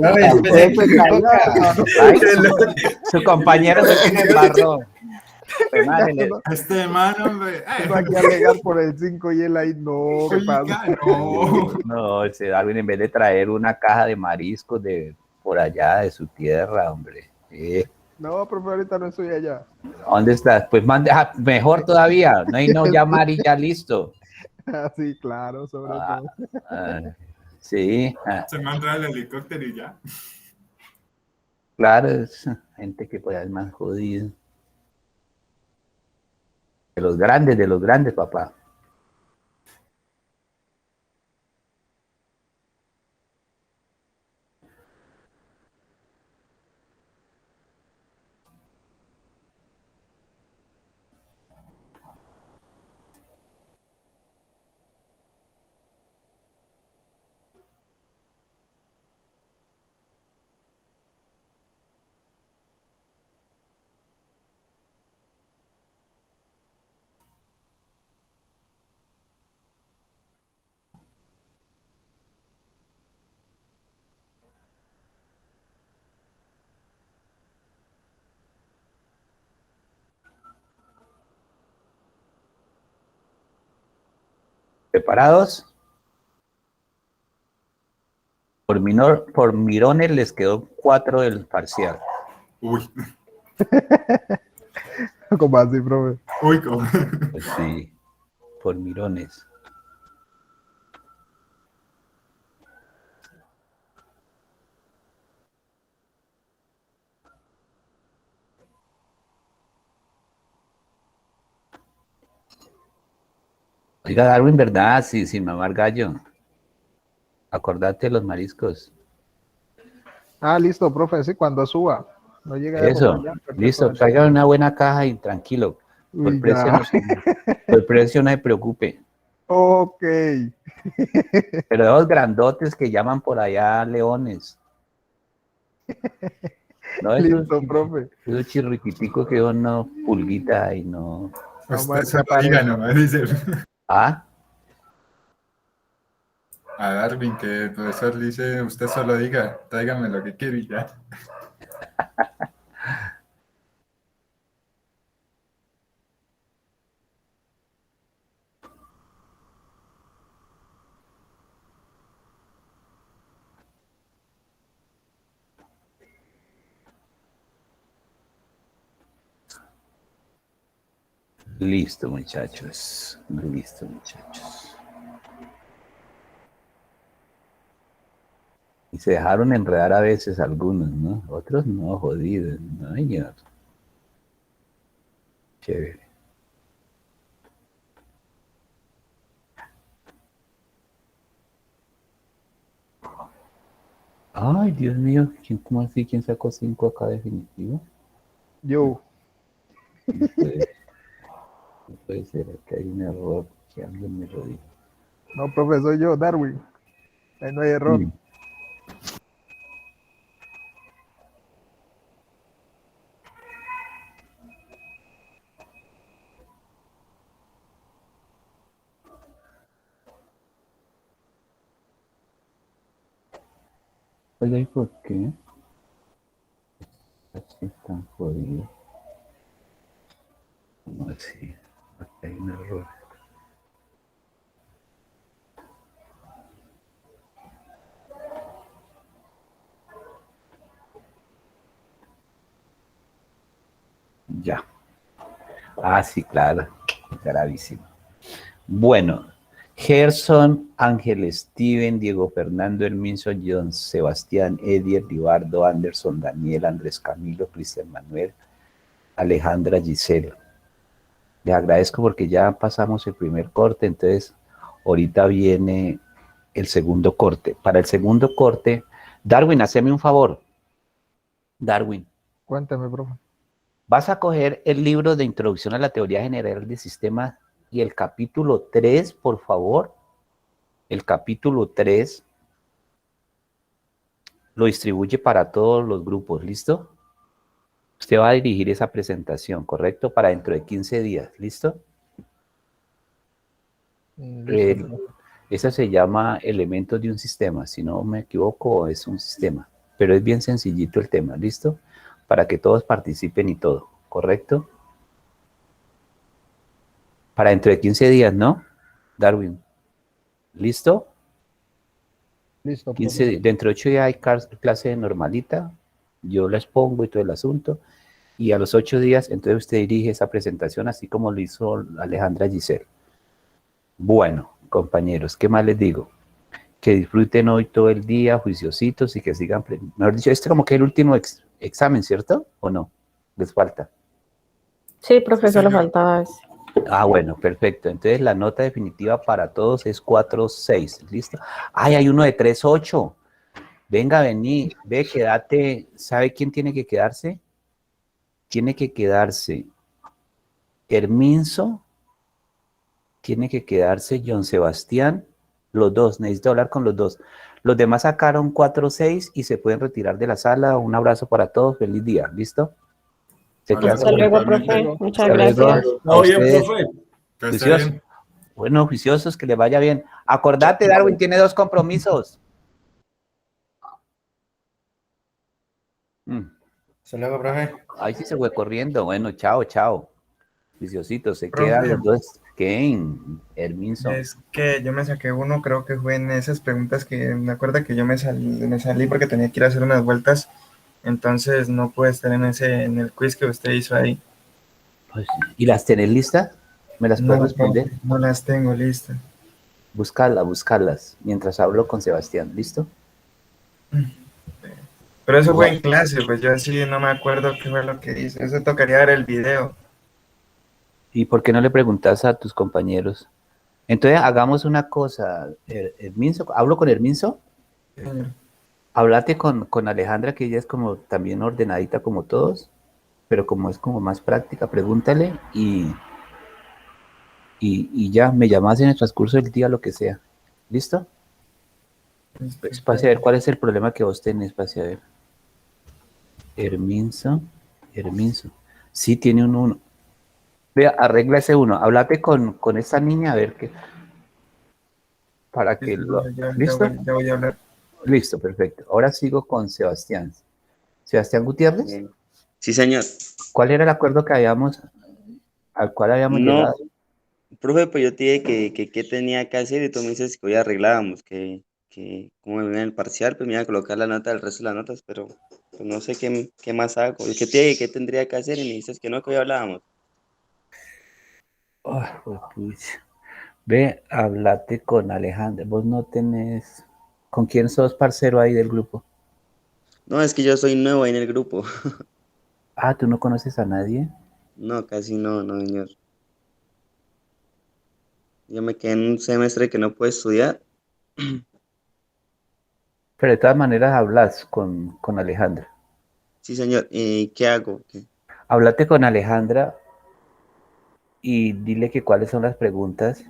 su compañero se tiene el barro. Este man, hombre. Uno aquí a alegar por el 5 y él ahí, no, ¿qué pasa? No, ese Darwin, en vez de traer una caja de mariscos de por allá, de su tierra, hombre. No, profe, ahorita no estoy allá. ¿Dónde estás? Pues mejor todavía. No, llamar y ya listo. Sí, claro, sobre todo. Sí. Se manda el helicóptero y ya. Claro, es gente que pues es más jodida. De los grandes, papá. ¿Preparados? Por mirones les quedó 4 del parcial. Uy. ¿Cómo así, profe? Uy, ¿cómo? Pues sí, por mirones. Oiga, Darwin, ¿verdad? Sí, sin mamar gallo. Acordate de los mariscos. Ah, listo, profe, sí, cuando suba. No llega Eso, listo, traigan una buena caja y tranquilo. Por precio no se preocupe. Ok. Pero los grandotes que llaman por allá leones. No, listo, profe. Esos chirriquiticos que son no pulguita y no. Usted se lo diga nomás, dice. ¿Ah? a Darwin, que el profesor dice, usted solo diga, tráigame lo que quiero y ya. Listo, muchachos. Listo, muchachos. Y se dejaron enredar a veces algunos, ¿no? Otros no, jodidos. No, señor. Chévere. Ay, Dios mío. ¿Cómo así? ¿Quién sacó 5 acá definitivo? Yo. No puede ser, que hay un error. Que alguien me lo diga. No, profe, soy yo, Darwin. Ahí no hay error. Oiga, ¿y por qué? Así están jodidos. ¿Cómo así? Aquí hay un error. Ya. Ah, sí, claro. Gravísimo. Bueno, Gerson, Ángel Steven, Diego Fernando, Herminzo, John Sebastián, Edier, Libardo, Anderson, Daniel, Andrés Camilo, Cristian Manuel, Alejandra, Giselle. Les agradezco porque ya pasamos el primer corte, entonces ahorita viene el segundo corte. Para el segundo corte, Darwin, haceme un favor. Darwin. Cuéntame, profe. Vas a coger el libro de Introducción a la Teoría General de Sistemas y el capítulo 3, por favor. El capítulo 3 lo distribuye para todos los grupos, ¿listo? Usted va a dirigir esa presentación, ¿correcto? Para dentro de 15 días, ¿listo? Listo. Esa se llama Elementos de un Sistema, si no me equivoco, es un sistema. Pero es bien sencillito el tema, ¿listo? Para que todos participen y todo, ¿correcto? Para dentro de 15 días, ¿no? Darwin. ¿Listo? Listo, 15 días. Dentro de 8 días hay clase normalita, yo les pongo y todo el asunto, y a los 8 días, entonces usted dirige esa presentación, así como lo hizo Alejandra Giselle. Bueno, compañeros, ¿qué más les digo? Que disfruten hoy todo el día, juiciositos, y que sigan, mejor dicho, este como que es el último examen, ¿cierto? ¿O no? ¿Les falta? Sí, profesor, le faltaba ese. Ah, bueno, perfecto. Entonces la nota definitiva para todos es 4.6, ¿listo? Ay, hay uno de 3.8. Venga, vení, ve, quédate. ¿Sabe quién tiene que quedarse? Tiene que quedarse Herminzo, tiene que quedarse John Sebastián, los dos, necesito hablar con los dos. Los demás sacaron 4.6 y se pueden retirar de la sala. Un abrazo para todos, feliz día, ¿listo? Se quedan. Hasta luego, profe. Muchas Hasta luego. gracias. A ustedes. Que esté Juiciosos. bien. Bueno, juiciosos, que les vaya bien. Acordate, Darwin tiene 2 compromisos. Hasta luego, profe. Ahí sí se fue corriendo. Bueno, chao, chao. Juiciositos, se Profe. quedan los dos. ¿Quién? Herminson. Es que yo me saqué uno, creo que fue en esas preguntas que me acuerdo que yo me salí porque tenía que ir a hacer unas vueltas, entonces no pude estar en el quiz que usted hizo ahí. Pues, ¿y las tenés listas? ¿Me las puedes responder? No las tengo listas. Buscarlas, mientras hablo con Sebastián, ¿listo? Pero eso fue en clase, pues yo así no me acuerdo qué fue lo que hice. Eso tocaría ver el video. ¿Y por qué no le preguntas a tus compañeros? Entonces, hagamos una cosa. Herminzo, ¿hablo con Herminzo? Señor. Háblate con Alejandra, que ella es como también ordenadita como todos, pero como es como más práctica, pregúntale y ya, me llamas en el transcurso del día, lo que sea. ¿Listo? Pues, pase a ver, ¿cuál es el problema que vos tenés? Pase a ver. Herminzo. Sí, tiene un 1. Vea, arregla ese 1. Háblate con esta niña a ver qué. para Sí, que sí, lo... ya ¿Listo? ya voy a hablar. Listo, perfecto. Ahora sigo con Sebastián. Sebastián Gutiérrez, Sí, señor. ¿cuál era el acuerdo que al cual habíamos No, llegado? profe, pues yo te dije que qué tenía que hacer y tú me dices que hoy arreglábamos, que como me viene el parcial, pues me iba a colocar la nota del resto de las notas, pero pues no sé qué más hago. Es que te dije qué tendría que hacer y me dices que no, que hoy hablábamos. Pucha. Ve, hablate con Alejandra. Vos no tenés... ¿Con quién sos parcero ahí del grupo? No, es que yo soy nuevo ahí en el grupo. Ah, ¿tú no conoces a nadie? No, casi no, no, señor. Yo me quedé en un semestre que no puedo estudiar. Pero de todas maneras hablas con Alejandra. Sí, señor. ¿Y qué hago? ¿Qué? Háblate con Alejandra y dile que cuáles son las preguntas.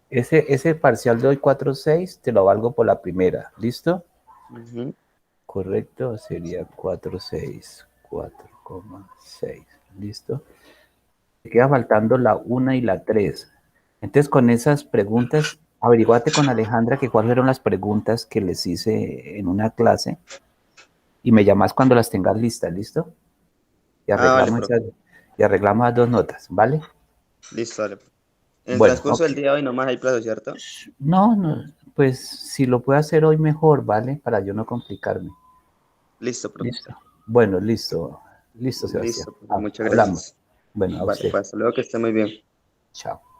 Ese parcial de hoy 4.6 te lo valgo por la primera. ¿Listo? Ujú. Correcto, sería 4.6, 4,6. ¿Listo? Te queda faltando la 1 y la 3. Entonces, con esas preguntas, averiguate con Alejandra que cuáles fueron las preguntas que les hice en una clase y me llamas cuando las tengas listas, ¿listo? Y Vale, arreglamos profe. las 2 notas, ¿vale? Listo, vale. En el Bueno, transcurso ok. del día de hoy nomás hay plazo, ¿cierto? No, pues si lo puedo hacer hoy mejor, ¿vale? Para yo no complicarme. Listo, profe. Listo. Bueno, listo. Listo, Sebastián. Listo, profe. Muchas Hablamos. gracias. Bueno, a Vale, usted. pues hasta luego, que esté muy bien. Chao.